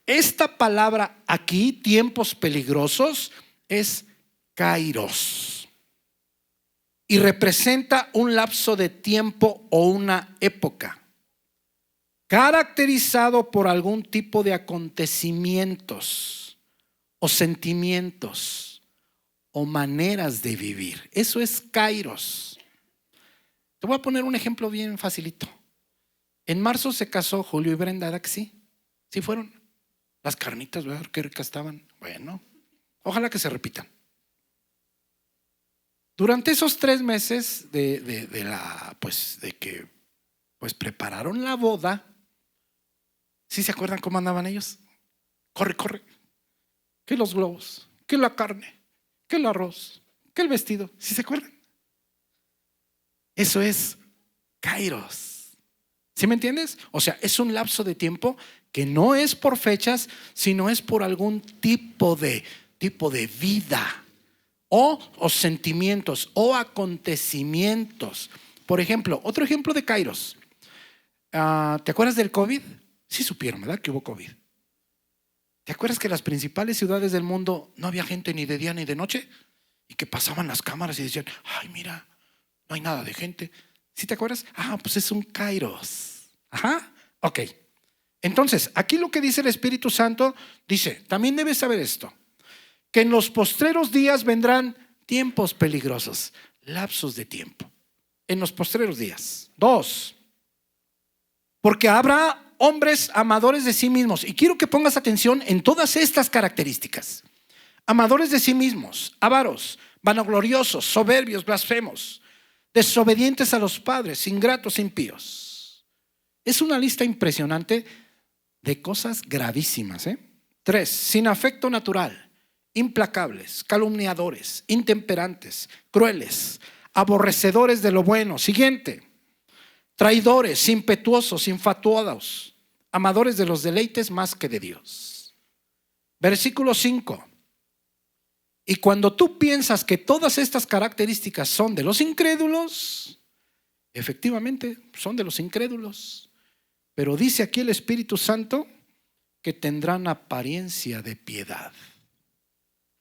Esta palabra aquí, tiempos peligrosos, es kairos. Y representa un lapso de tiempo o una época caracterizado por algún tipo de acontecimientos o sentimientos o maneras de vivir. Eso es kairos. Te voy a poner un ejemplo bien facilito. En marzo se casó Julio y Brenda, ¿verdad que sí? Sí fueron. Las carnitas, ¿verdad? Qué ricas estaban. Bueno, ojalá que se repitan. Durante esos 3 meses de que prepararon la boda, ¿sí se acuerdan cómo andaban ellos? Corre, corre. Que los globos, que la carne, que el arroz, que el vestido. ¿Sí se acuerdan? Eso es kairos. ¿Sí me entiendes? O sea, es un lapso de tiempo que no es por fechas, sino es por algún tipo de vida o sentimientos o acontecimientos. Por ejemplo, otro ejemplo de kairos. ¿Te acuerdas del COVID? Sí supieron, ¿verdad? Que hubo COVID. ¿Te acuerdas que en las principales ciudades del mundo no había gente ni de día ni de noche? Y que pasaban las cámaras y decían, ay, mira, no hay nada de gente. ¿Sí te acuerdas? Pues es un kairos. Ajá, ok. Entonces, aquí lo que dice el Espíritu Santo, dice, también debes saber esto, que en los postreros días vendrán tiempos peligrosos, lapsos de tiempo. En los postreros días. 2, porque habrá hombres amadores de sí mismos. Y quiero que pongas atención en todas estas características. Amadores de sí mismos, avaros, vanagloriosos, soberbios, blasfemos, desobedientes a los padres, ingratos, impíos. Es una lista impresionante de cosas gravísimas. 3, sin afecto natural, implacables, calumniadores, intemperantes, crueles, aborrecedores de lo bueno. Siguiente, traidores, impetuosos, infatuados, amadores de los deleites más que de Dios. Versículo 5. Y cuando tú piensas que todas estas características son de los incrédulos, efectivamente son de los incrédulos. Pero dice aquí el Espíritu Santo que tendrán apariencia de piedad.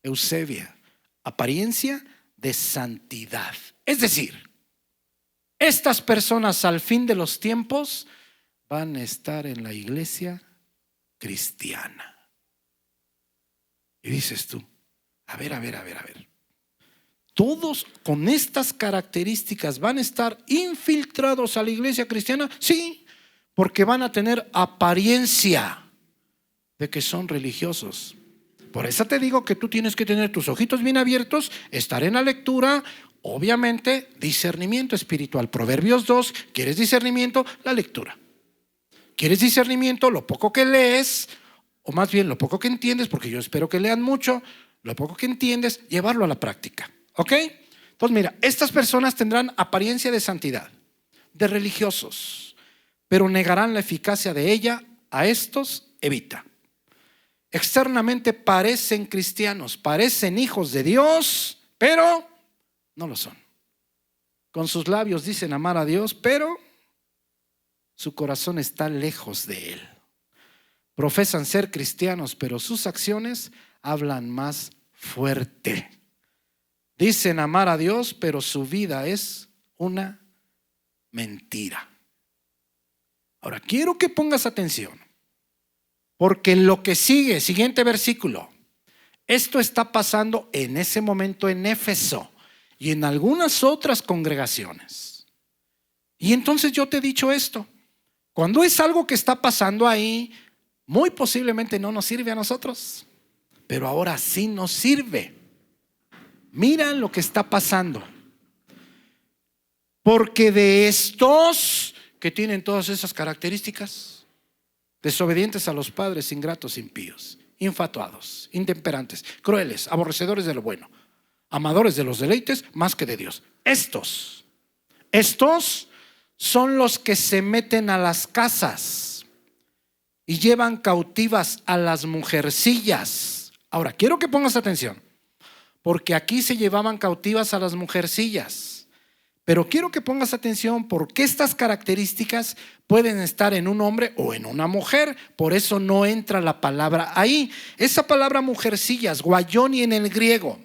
Eusebia, apariencia de santidad. Es decir, estas personas al fin de los tiempos van a estar en la iglesia cristiana. Y dices tú, a ver. ¿Todos con estas características van a estar infiltrados a la iglesia cristiana? Sí, porque van a tener apariencia de que son religiosos. Por eso te digo que tú tienes que tener tus ojitos bien abiertos, estar en la lectura, obviamente discernimiento espiritual. Proverbios 2, ¿quieres discernimiento? La lectura. ¿Quieres discernimiento? Lo poco que lees, o más bien lo poco que entiendes, porque yo espero que lean mucho, lo poco que entiendes, llevarlo a la práctica. ¿Ok? Entonces mira, estas personas tendrán apariencia de santidad, de religiosos, pero negarán la eficacia de ella. A estos evita. Externamente parecen cristianos, parecen hijos de Dios, pero no lo son. Con sus labios dicen amar a Dios, pero su corazón está lejos de Él. Profesan ser cristianos, pero sus acciones hablan más fuerte. Dicen amar a Dios, pero su vida es una mentira. Ahora, quiero que pongas atención, porque lo que sigue, siguiente versículo, esto está pasando en ese momento en Éfeso y en algunas otras congregaciones. Y entonces yo te he dicho esto, cuando es algo que está pasando ahí, muy posiblemente no nos sirve a nosotros, pero ahora sí nos sirve. Mira lo que está pasando. Porque de estos que tienen todas esas características, desobedientes a los padres, ingratos, impíos, infatuados, intemperantes, crueles, aborrecedores de lo bueno, amadores de los deleites más que de Dios. Estos son los que se meten a las casas y llevan cautivas a las mujercillas. Ahora, quiero que pongas atención, porque aquí se llevaban cautivas a las mujercillas. Pero quiero que pongas atención porque estas características pueden estar en un hombre o en una mujer. Por eso no entra la palabra ahí. Esa palabra mujercillas, guayoni en el griego,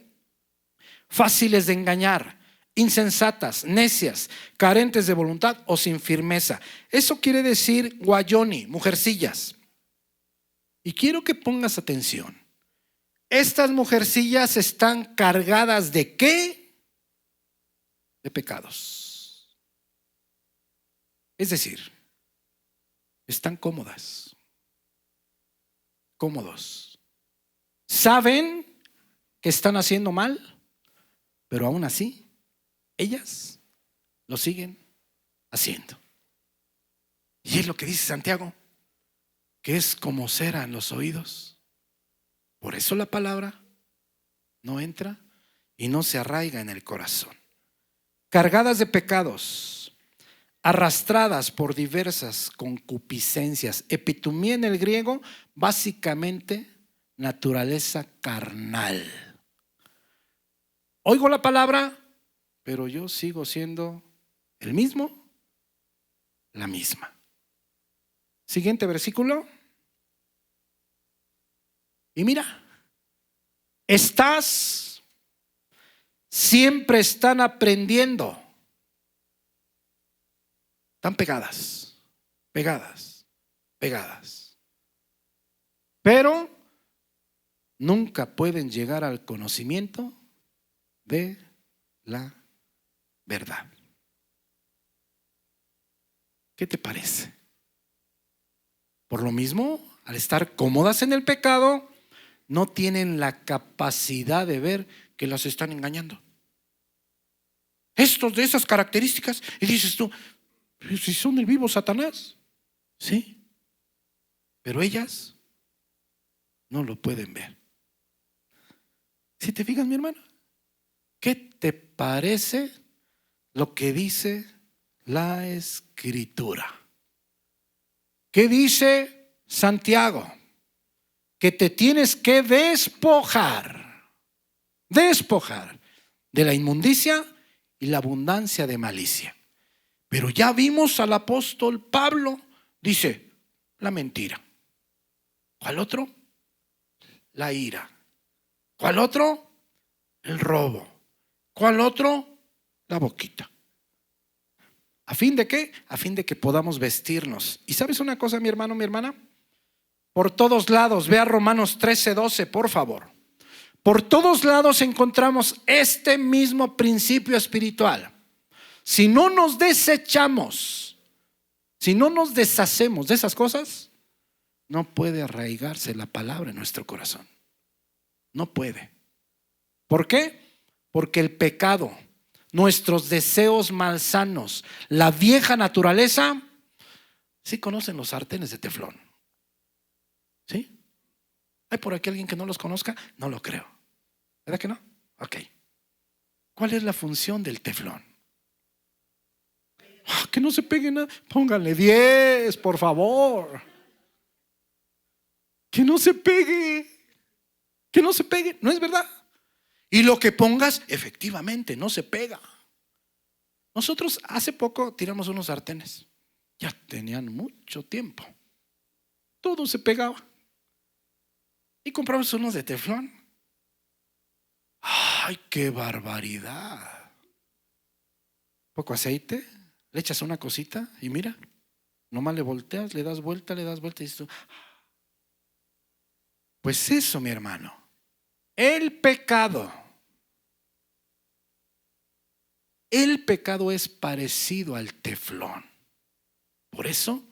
fáciles de engañar, insensatas, necias, carentes de voluntad o sin firmeza. Eso quiere decir guayoni, mujercillas. Y quiero que pongas atención. Estas mujercillas están cargadas ¿de qué? De pecados. Es decir, están cómodos. Saben que están haciendo mal, pero aún así, ellas lo siguen haciendo. Y es lo que dice Santiago, que es como cera en los oídos. Por eso la palabra no entra y no se arraiga en el corazón. Cargadas de pecados, arrastradas por diversas concupiscencias. Epitumía en el griego, básicamente naturaleza carnal. Oigo la palabra, pero yo sigo siendo el mismo, la misma. Siguiente versículo. Y mira, siempre están aprendiendo. Están pegadas. Pero nunca pueden llegar al conocimiento de la verdad. ¿Qué te parece? Por lo mismo, al estar cómodas en el pecado, no tienen la capacidad de ver que las están engañando. Estos de esas características, y dices tú, si son el vivo Satanás, sí, pero ellas no lo pueden ver. Si te fijas, mi hermano, ¿qué te parece lo que dice la Escritura? ¿Qué dice Santiago? Que te tienes que despojar de la inmundicia y la abundancia de malicia. Pero ya vimos al apóstol Pablo, dice, la mentira. ¿Cuál otro? La ira. ¿Cuál otro? El robo. ¿Cuál otro? La boquita. ¿A fin de qué? A fin de que podamos vestirnos. ¿Y sabes una cosa, mi hermano, mi hermana? Por todos lados, vea Romanos 13:12, por favor. Por todos lados encontramos este mismo principio espiritual. Si no nos desechamos, si no nos deshacemos de esas cosas, no puede arraigarse la palabra en nuestro corazón. No puede. ¿Por qué? Porque el pecado, nuestros deseos malsanos, la vieja naturaleza, sí conocen los sartenes de teflón. ¿Sí? ¿Hay por aquí alguien que no los conozca? No lo creo. ¿Verdad que no? Ok. ¿Cuál es la función del teflón? Que no se pegue nada. Pónganle 10, por favor. Que no se pegue. Que no se pegue. ¿No es verdad? Y lo que pongas, efectivamente, no se pega. Nosotros hace poco tiramos unos sartenes. Ya tenían mucho tiempo. Todo se pegaba. Y compramos unos de teflón. ¡Ay, qué barbaridad! Poco aceite, le echas una cosita y mira, nomás le volteas, le das vuelta y dices tú, pues eso, mi hermano, el pecado es parecido al teflón. Por eso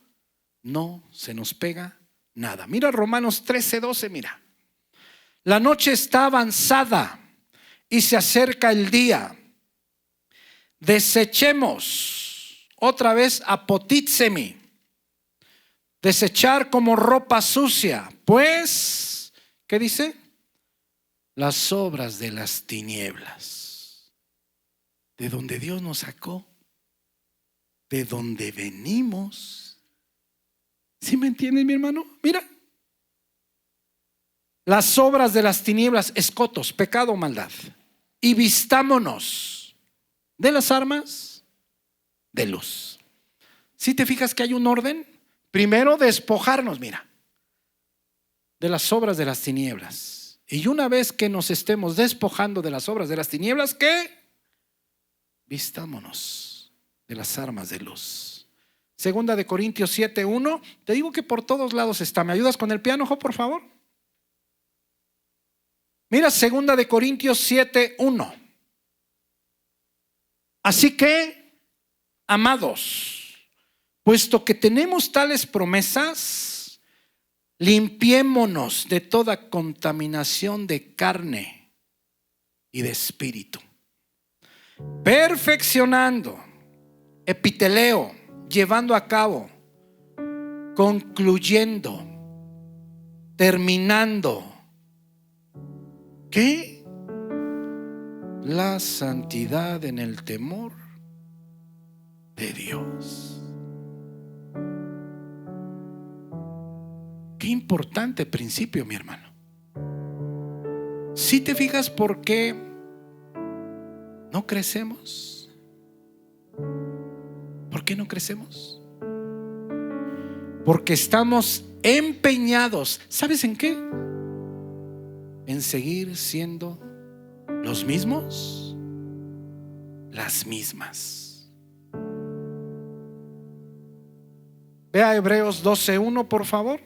no se nos pega nada. Mira Romanos 13:12, mira. La noche está avanzada y se acerca el día. Desechemos otra vez apotítsemi, desechar como ropa sucia, pues, ¿qué dice? Las obras de las tinieblas, de donde Dios nos sacó, de donde venimos. ¿Sí me entiendes, mi hermano? Mira, las obras de las tinieblas, escotos, pecado o maldad, y vistámonos de las armas de luz. ¿Sí te fijas que hay un orden? Primero despojarnos, mira, de las obras de las tinieblas. Y una vez que nos estemos despojando de las obras de las tinieblas, ¿qué? Vistámonos de las armas de luz. Segunda de Corintios 7:1. Te digo que por todos lados está. ¿Me ayudas con el piano, Jo, por favor? Mira, segunda de Corintios 7:1. Así que, amados, puesto que tenemos tales promesas, limpiémonos de toda contaminación de carne y de espíritu, perfeccionando, epiteleo, llevando a cabo, concluyendo, terminando, ¿qué? La santidad en el temor de Dios. Qué importante principio, mi hermano. Si te fijas por qué no crecemos, ¿por qué no crecemos? Porque estamos empeñados, ¿sabes en qué? En seguir siendo los mismos, las mismas. Vea Hebreos 12:1, por favor.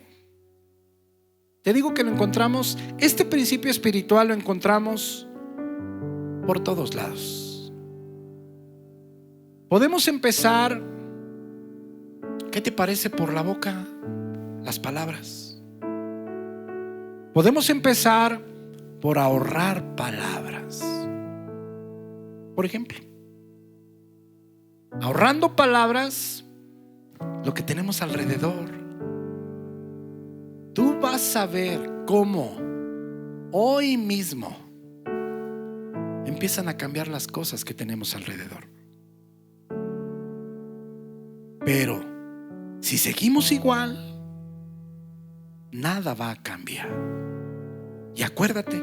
Te digo que lo encontramos, este principio espiritual lo encontramos por todos lados. Podemos empezar, ¿qué te parece? Por la boca, las palabras. Podemos empezar por ahorrar palabras. Por ejemplo, ahorrando palabras, lo que tenemos alrededor. Tú vas a ver cómo hoy mismo empiezan a cambiar las cosas que tenemos alrededor. Pero si seguimos igual, nada va a cambiar. Y acuérdate,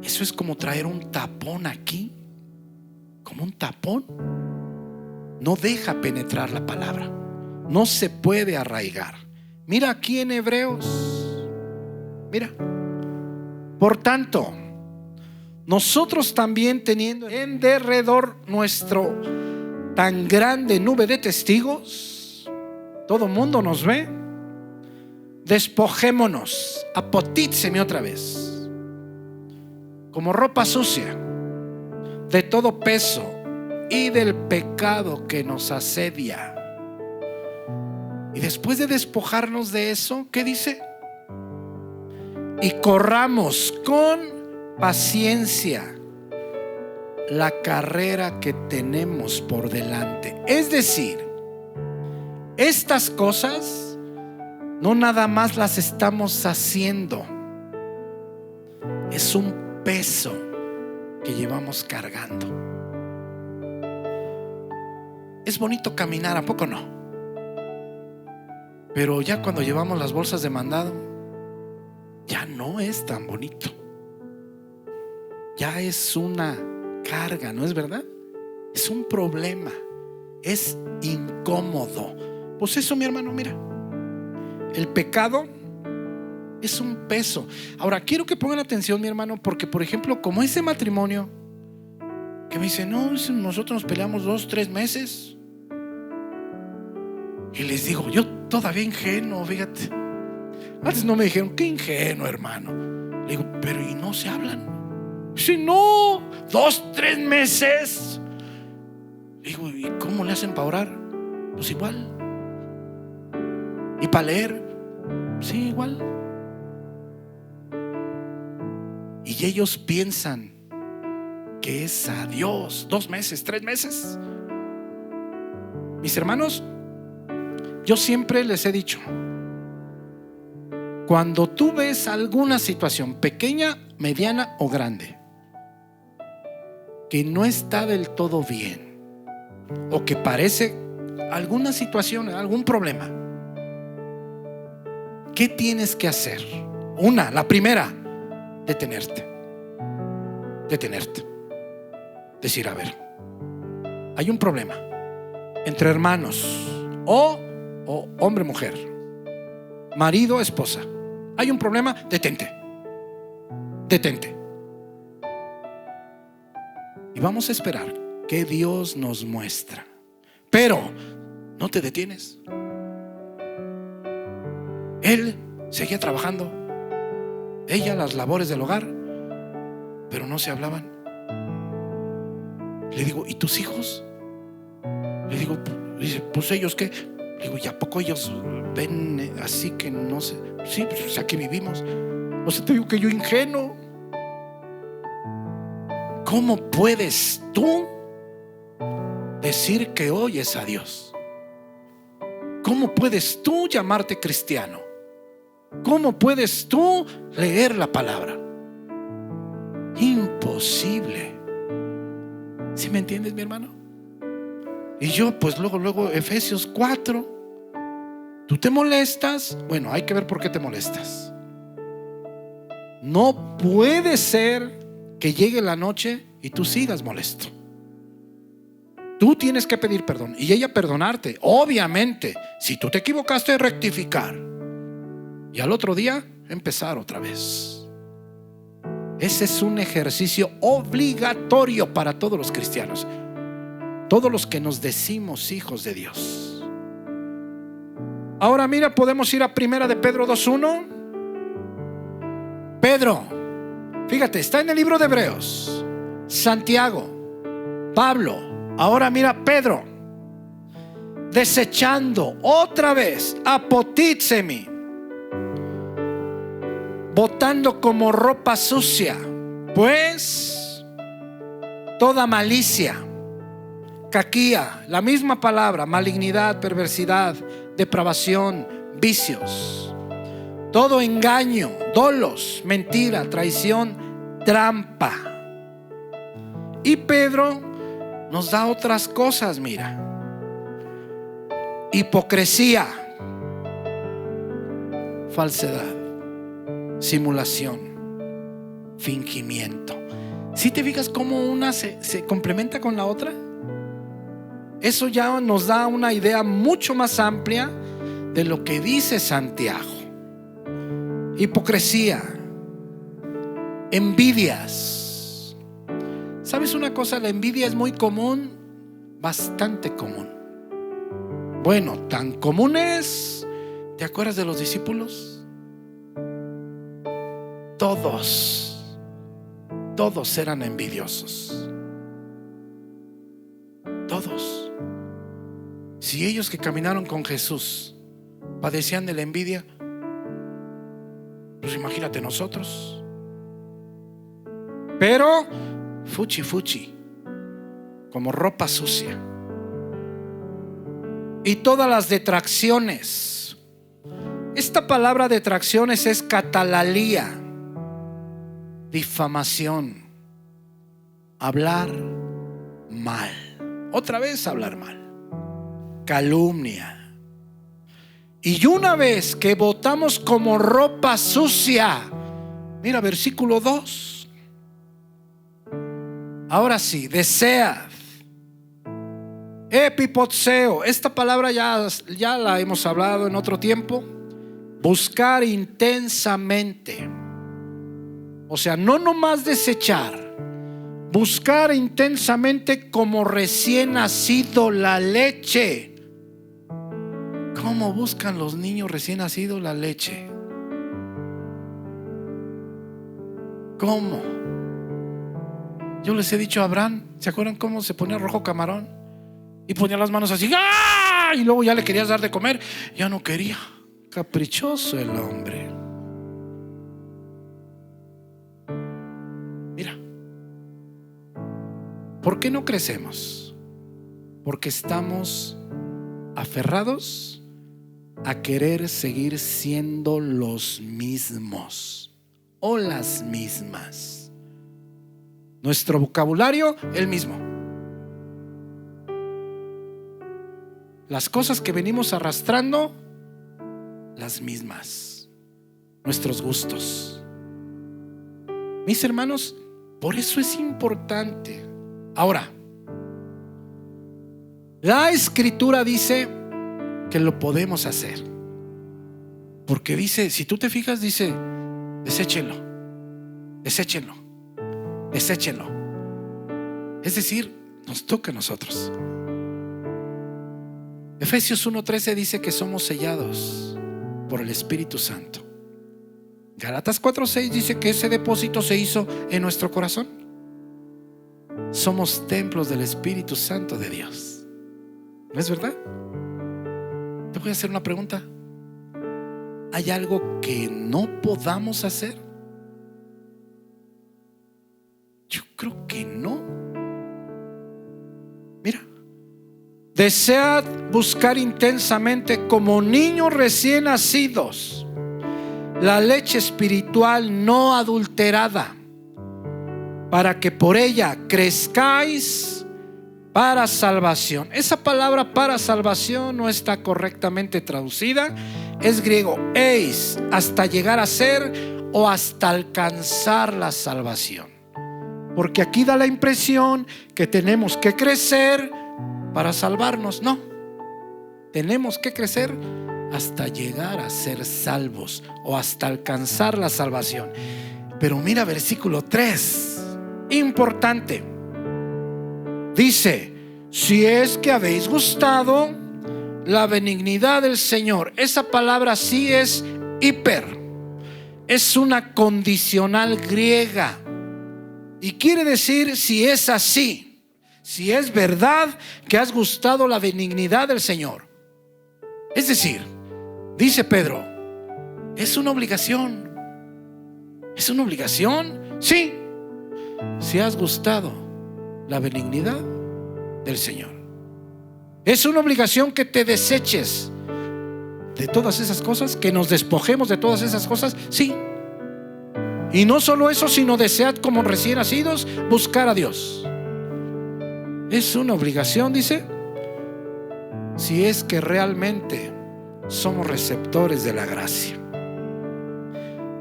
eso es como traer un tapón aquí, como un tapón. No deja penetrar la palabra, no se puede arraigar. Mira aquí en Hebreos, mira. Por tanto, nosotros también, teniendo en derredor nuestro tan grande nube de testigos, todo mundo nos ve, despojémonos, apotítseme otra vez, como ropa sucia, de todo peso y del pecado que nos asedia. Y después de despojarnos de eso, ¿qué dice? Y corramos con paciencia la carrera que tenemos por delante. Es decir, estas cosas no nada más las estamos haciendo, es un peso que llevamos cargando. Es bonito caminar, ¿a poco no? Pero ya cuando llevamos las bolsas de mandado, ya no es tan bonito. Ya es una carga, ¿no es verdad? Es un problema, es incómodo. Pues eso, mi hermano, mira, el pecado es un peso. Ahora quiero que pongan atención, mi hermano, porque por ejemplo, como ese matrimonio que me dice, no, nosotros nos peleamos 2-3 meses. Y les digo, yo todavía ingenuo, fíjate. Antes no me dijeron, qué ingenuo, hermano. Le digo, pero ¿y no se hablan? Si no, 2-3 meses. Le digo, ¿y cómo le hacen para orar? Pues igual. ¿Y para leer? Sí, igual. y ellos piensan que es a Dios. 2 meses, 3 meses. Mis hermanos, yo siempre les he dicho, cuando tú ves alguna situación pequeña, mediana o grande que no está del todo bien, o que parece alguna situación, algún problema, ¿qué tienes que hacer? La primera, detenerte. Decir, a ver, hay un problema entre hermanos o hombre, mujer, marido, esposa. Hay un problema, detente. Y vamos a esperar que Dios nos muestra. Pero no te detienes. Él seguía trabajando, ella las labores del hogar, pero no se hablaban. Le digo, ¿y tus hijos? Le digo, dice, pues ellos qué. Le digo, ¿y a poco ellos ven así que no sé? Sí, pues o sea que vivimos. O sea, te digo que yo ingenuo. ¿Cómo puedes tú decir que oyes a Dios? ¿Cómo puedes tú llamarte cristiano? ¿Cómo puedes tú leer la palabra? Imposible. ¿Sí me entiendes, mi hermano? Y yo pues luego Efesios 4. ¿Tú te molestas? Bueno, hay que ver por qué te molestas. No puede ser que llegue la noche y tú sigas molesto. Tú tienes que pedir perdón y ella perdonarte. Obviamente, si tú te equivocaste, rectificar. Y al otro día empezar otra vez. Ese es un ejercicio obligatorio para todos los cristianos, todos los que nos decimos hijos de Dios. Ahora mira, podemos ir a 1 de Pedro 2:1. Pedro, fíjate, está en el libro de Hebreos, Santiago, Pablo. Ahora mira, Pedro, desechando otra vez, apotítsemi, botando como ropa sucia, pues toda malicia, caquía, la misma palabra, malignidad, perversidad, depravación, vicios, todo engaño, dolos, mentira, traición, trampa. Y Pedro nos da otras cosas, mira: hipocresía, falsedad, simulación, fingimiento. ¿Sí te fijas cómo una se complementa con la otra? Eso ya nos da una idea mucho más amplia de lo que dice Santiago. Hipocresía, envidias. ¿Sabes una cosa? La envidia es muy común, bastante común. Bueno, tan común es, ¿te acuerdas de los discípulos? Todos eran envidiosos. Todos. Si ellos que caminaron con Jesús padecían de la envidia, pues imagínate nosotros. Pero fuchi, como ropa sucia. Y todas las detracciones. Esta palabra detracciones es catalalía, difamación, hablar mal. Otra vez hablar mal, calumnia. Y una vez que botamos como ropa sucia, mira versículo 2. Ahora sí, desead, epipotseo. Esta palabra ya la hemos hablado en otro tiempo. Buscar intensamente. O sea, no nomás desechar. Buscar intensamente como recién nacido la leche. ¿Cómo buscan los niños recién nacidos la leche? ¿Cómo? Yo les he dicho a Abraham, ¿se acuerdan cómo se ponía rojo camarón? Y ponía las manos así, ¡ah! Y luego ya le querías dar de comer, ya no quería. Caprichoso el hombre. qué no crecemos? Porque estamos aferrados a querer seguir siendo los mismos o las mismas. Nuestro vocabulario, el mismo. Las cosas que venimos arrastrando, las mismas. Nuestros gustos. Mis hermanos, por eso es importante. Ahora, la Escritura dice que lo podemos hacer. Porque dice, si tú te fijas, dice, deséchenlo, deséchenlo, deséchenlo. Es decir, nos toca a nosotros. Efesios 1:13 dice que somos sellados por el Espíritu Santo. Gálatas 4:6 dice que ese depósito se hizo en nuestro corazón. Somos templos del Espíritu Santo de Dios. ¿No es verdad? Te voy a hacer una pregunta. ¿Hay algo que no podamos hacer? Yo creo que no. Mira, desead buscar intensamente como niños recién nacidos la leche espiritual no adulterada, para que por ella crezcáis para salvación. Esa palabra para salvación no está correctamente traducida. Es griego eis, hasta llegar a ser o hasta alcanzar la salvación. Porque aquí da la impresión que tenemos que crecer para salvarnos. No, tenemos que crecer hasta llegar a ser salvos o hasta alcanzar la salvación. Pero mira versículo 3, importante. Dice, si es que habéis gustado la benignidad del Señor. Esa palabra sí es hiper, es una condicional griega y quiere decir si es así, si es verdad que has gustado la benignidad del Señor. Es decir, dice Pedro, es una obligación. ¿Es una obligación? Sí, si has gustado la benignidad del Señor. Es una obligación que te deseches de todas esas cosas, que nos despojemos de todas esas cosas. Sí. Y no solo eso, sino desead como recién nacidos buscar a Dios. Es una obligación, dice, si es que realmente somos receptores de la gracia.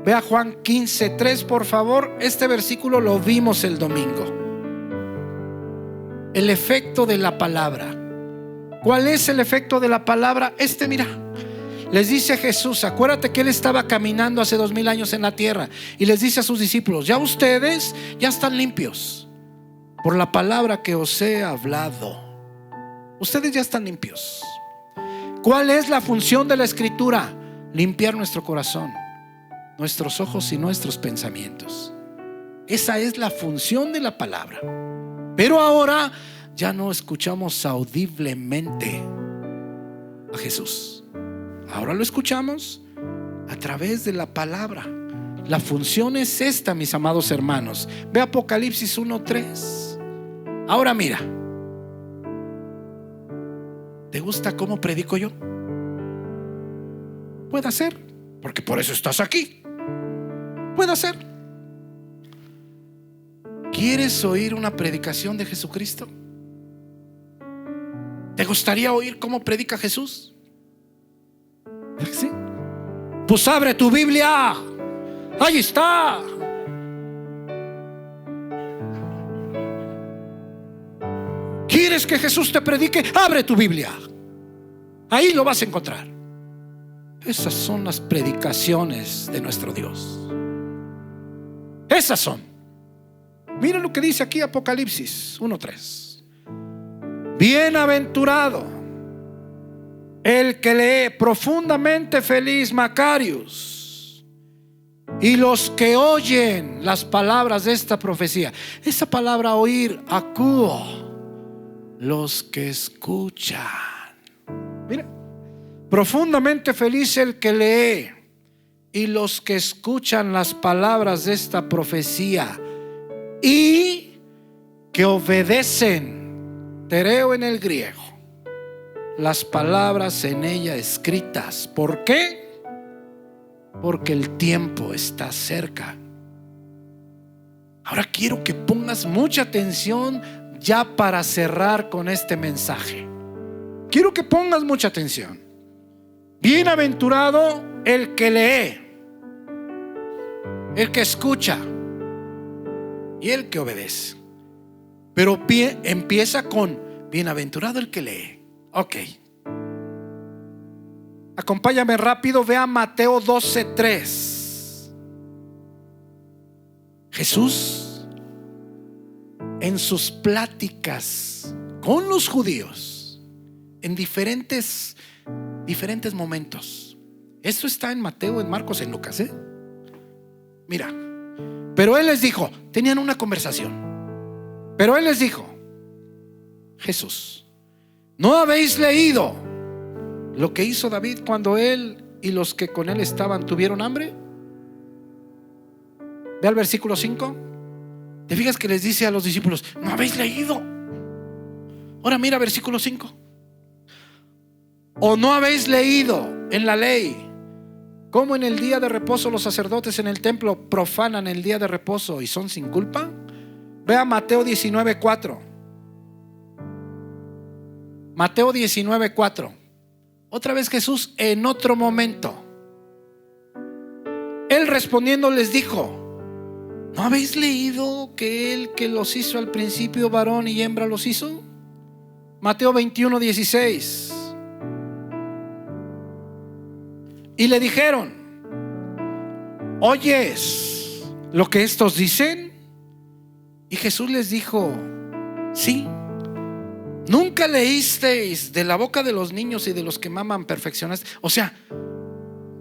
Ve a Juan 15:3, por favor. Este versículo lo vimos el domingo. El efecto de la palabra. ¿Cuál es el efecto de la palabra? Mira, les dice Jesús, acuérdate que Él estaba caminando hace 2000 años en la tierra, y les dice a sus discípulos, ya ustedes ya están limpios por la palabra que os he hablado. Ustedes ya están limpios. ¿Cuál es la función de la Escritura? Limpiar nuestro corazón, nuestros ojos y nuestros pensamientos. Esa es la función de la palabra. Pero ahora ya no escuchamos audiblemente a Jesús. Ahora lo escuchamos a través de la palabra. La función es esta, mis amados hermanos. Ve Apocalipsis 1:3. Ahora mira, ¿te gusta cómo predico yo? Puede ser, porque por eso estás aquí. Puede ser. ¿Quieres oír una predicación de Jesucristo? ¿Te gustaría oír cómo predica Jesús? ¿Sí? Pues abre tu Biblia. Ahí está. ¿Quieres que Jesús te predique? Abre tu Biblia. Ahí lo vas a encontrar. Esas son las predicaciones de nuestro Dios. Esas son. Mira lo que dice aquí Apocalipsis 1:3. Bienaventurado el que lee, profundamente feliz Macarius, y los que oyen las palabras de esta profecía. Esa palabra oír, acuo, los que escuchan. Mira, profundamente feliz el que lee y los que escuchan las palabras de esta profecía y que obedecen, tereo en el griego, las palabras en ella escritas. ¿Por qué? Porque el tiempo está cerca. Ahora quiero que pongas mucha atención ya para cerrar con este mensaje. Quiero que pongas mucha atención. Bienaventurado el que lee, el que escucha y el que obedece. Pero empieza con bienaventurado el que lee. Ok. Acompáñame rápido, vea Mateo 12:3. Jesús, en sus pláticas con los judíos, en diferentes momentos. Esto está en Mateo, en Marcos, en Lucas, Mira, pero él les dijo, tenían una conversación, pero él les dijo, Jesús, ¿no habéis leído lo que hizo David cuando él y los que con él estaban tuvieron hambre? Ve al versículo 5. ¿Te fijas que les dice a los discípulos, no habéis leído? Ahora mira versículo 5. ¿O no habéis leído en la ley cómo en el día de reposo los sacerdotes en el templo profanan el día de reposo y son sin culpa? Vea Mateo 19:4. Mateo 19:4. Otra vez Jesús en otro momento. Él respondiendo les dijo, ¿no habéis leído que él que los hizo al principio varón y hembra los hizo? Mateo 21:16. Y le dijeron, ¿oyes lo que estos dicen? Y Jesús les dijo, sí. ¿Nunca leísteis de la boca de los niños y de los que maman perfeccionaste? O sea,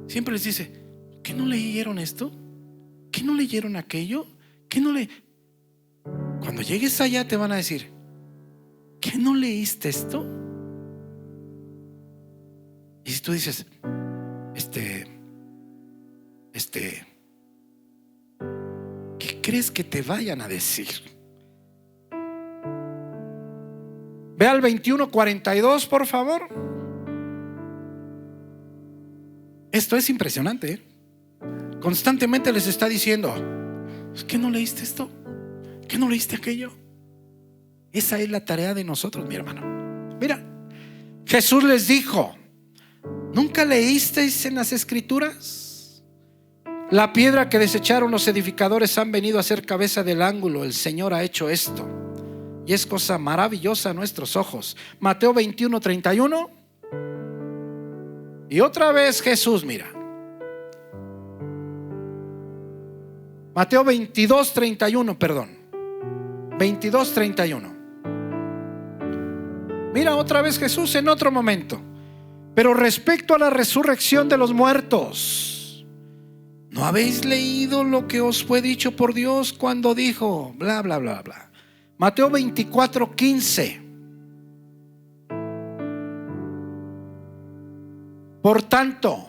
siempre les dice, ¿qué no leyeron esto? ¿Qué no leyeron aquello? ¿Qué no le? Cuando llegues allá te van a decir, ¿qué no leíste esto? Y si tú dices, ¿qué crees que te vayan a decir? Ve al 21:42, por favor. Esto es impresionante, Constantemente les está diciendo, ¿qué no leíste esto? ¿Qué no leíste aquello? Esa es la tarea de nosotros, mi hermano. Mira, Jesús les dijo, ¿nunca leísteis en las escrituras? La piedra que desecharon los edificadores han venido a ser cabeza del ángulo. El Señor ha hecho esto y es cosa maravillosa a nuestros ojos. Mateo 21:31. Y otra vez Jesús, mira, Mateo 22:31, perdón, 22:31. Mira otra vez Jesús en otro momento. Pero respecto a la resurrección de los muertos, ¿no habéis leído lo que os fue dicho por Dios cuando dijo bla, bla, bla, bla? Mateo 24:15. Por tanto,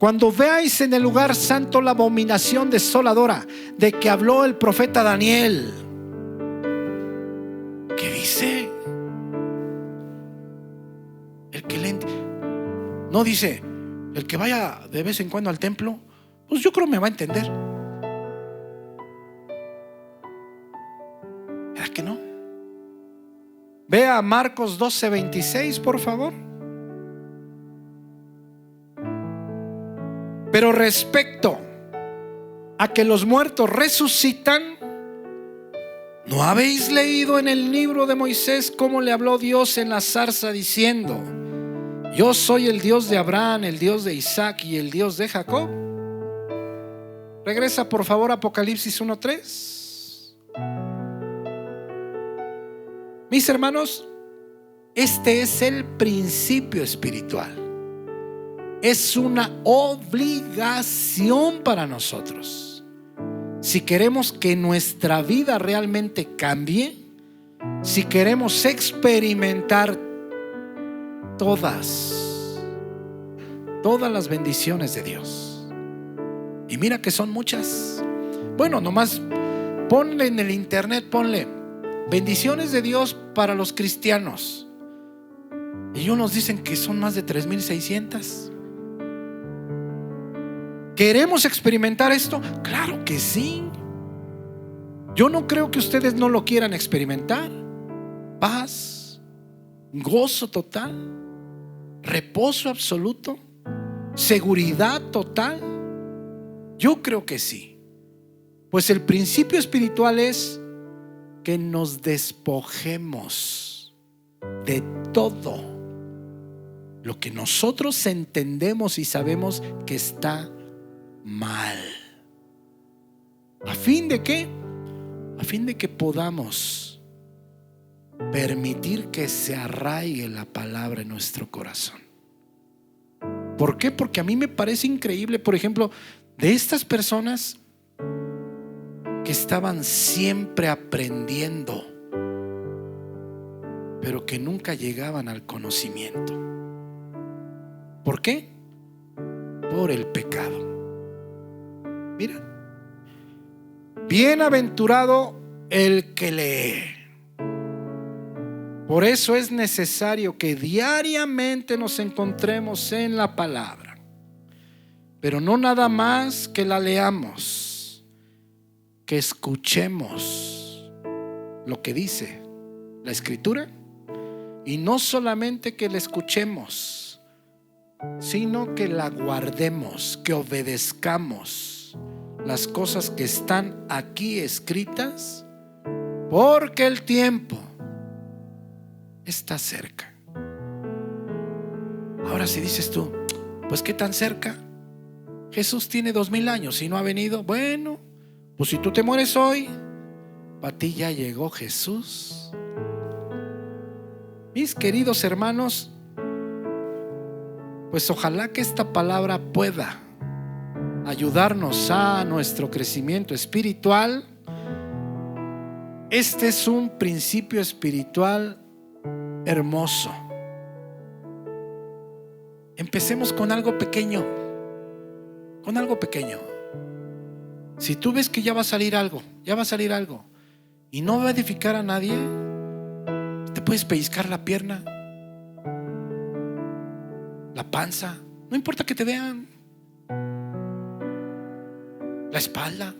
cuando veáis en el lugar santo la abominación desoladora de que habló el profeta Daniel, ¿qué dice? El que le no dice, el que vaya de vez en cuando al templo, pues yo creo me va a entender. ¿Verdad que no? Vea Marcos 12:26, por favor. Pero respecto a que los muertos resucitan, ¿no habéis leído en el libro de Moisés cómo le habló Dios en la zarza diciendo, yo soy el Dios de Abraham, el Dios de Isaac y el Dios de Jacob? Regresa por favor a Apocalipsis 1:3. Mis hermanos, este es el principio espiritual. Es una obligación para nosotros. Si queremos que nuestra vida realmente cambie, si queremos experimentar todas las bendiciones de Dios. Y mira que son muchas. Bueno, nomás ponle en el internet, ponle bendiciones de Dios para los cristianos. Y unos dicen que son más de 3,600. ¿Queremos experimentar esto? Claro que sí. Yo no creo que ustedes no lo quieran experimentar. Paz, gozo total, reposo absoluto, seguridad total. Yo creo que sí. Pues el principio espiritual es que nos despojemos de todo lo que nosotros entendemos y sabemos que está mal. ¿A fin de qué? A fin de que podamos permitir que se arraigue la palabra en nuestro corazón. ¿Por qué? Porque a mí me parece increíble, por ejemplo, de estas personas que estaban siempre aprendiendo, pero que nunca llegaban al conocimiento. ¿Por qué? Por el pecado. Mira, bienaventurado el que lee. Por eso es necesario que diariamente nos encontremos en la palabra, pero no nada más que la leamos, que escuchemos lo que dice la Escritura, y no solamente que la escuchemos, sino que la guardemos, que obedezcamos las cosas que están aquí escritas, porque el tiempo está cerca. Ahora si dices tú, pues ¿qué tan cerca? Jesús tiene 2000 años y no ha venido. Bueno, pues si tú te mueres hoy, para ti ya llegó Jesús. Mis queridos hermanos, pues ojalá que esta palabra pueda ayudarnos a nuestro crecimiento espiritual. Este es un principio espiritual hermoso. Empecemos con algo pequeño. Con algo pequeño. Si tú ves que ya va a salir algo, y no va a edificar a nadie, te puedes pellizcar la pierna, la panza, no importa que te vean, la espalda,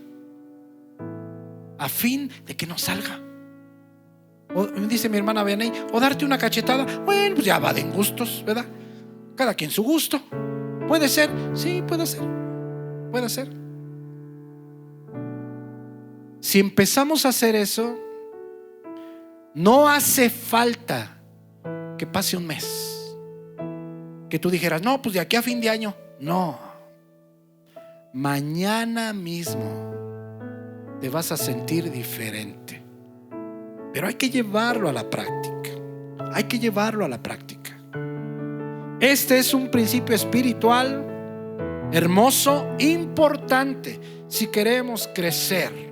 a fin de que no salga. O dice mi hermana Vianey, o darte una cachetada. Bueno, pues ya va de gustos, ¿verdad? Cada quien su gusto. Puede ser, sí, puede ser. Puede ser. Si empezamos a hacer eso, no hace falta que pase un mes, que tú dijeras, no, pues de aquí a fin de año. No, mañana mismo te vas a sentir diferente. Pero hay que llevarlo a la práctica. Hay que llevarlo a la práctica. Este es un principio espiritual hermoso, importante, si queremos crecer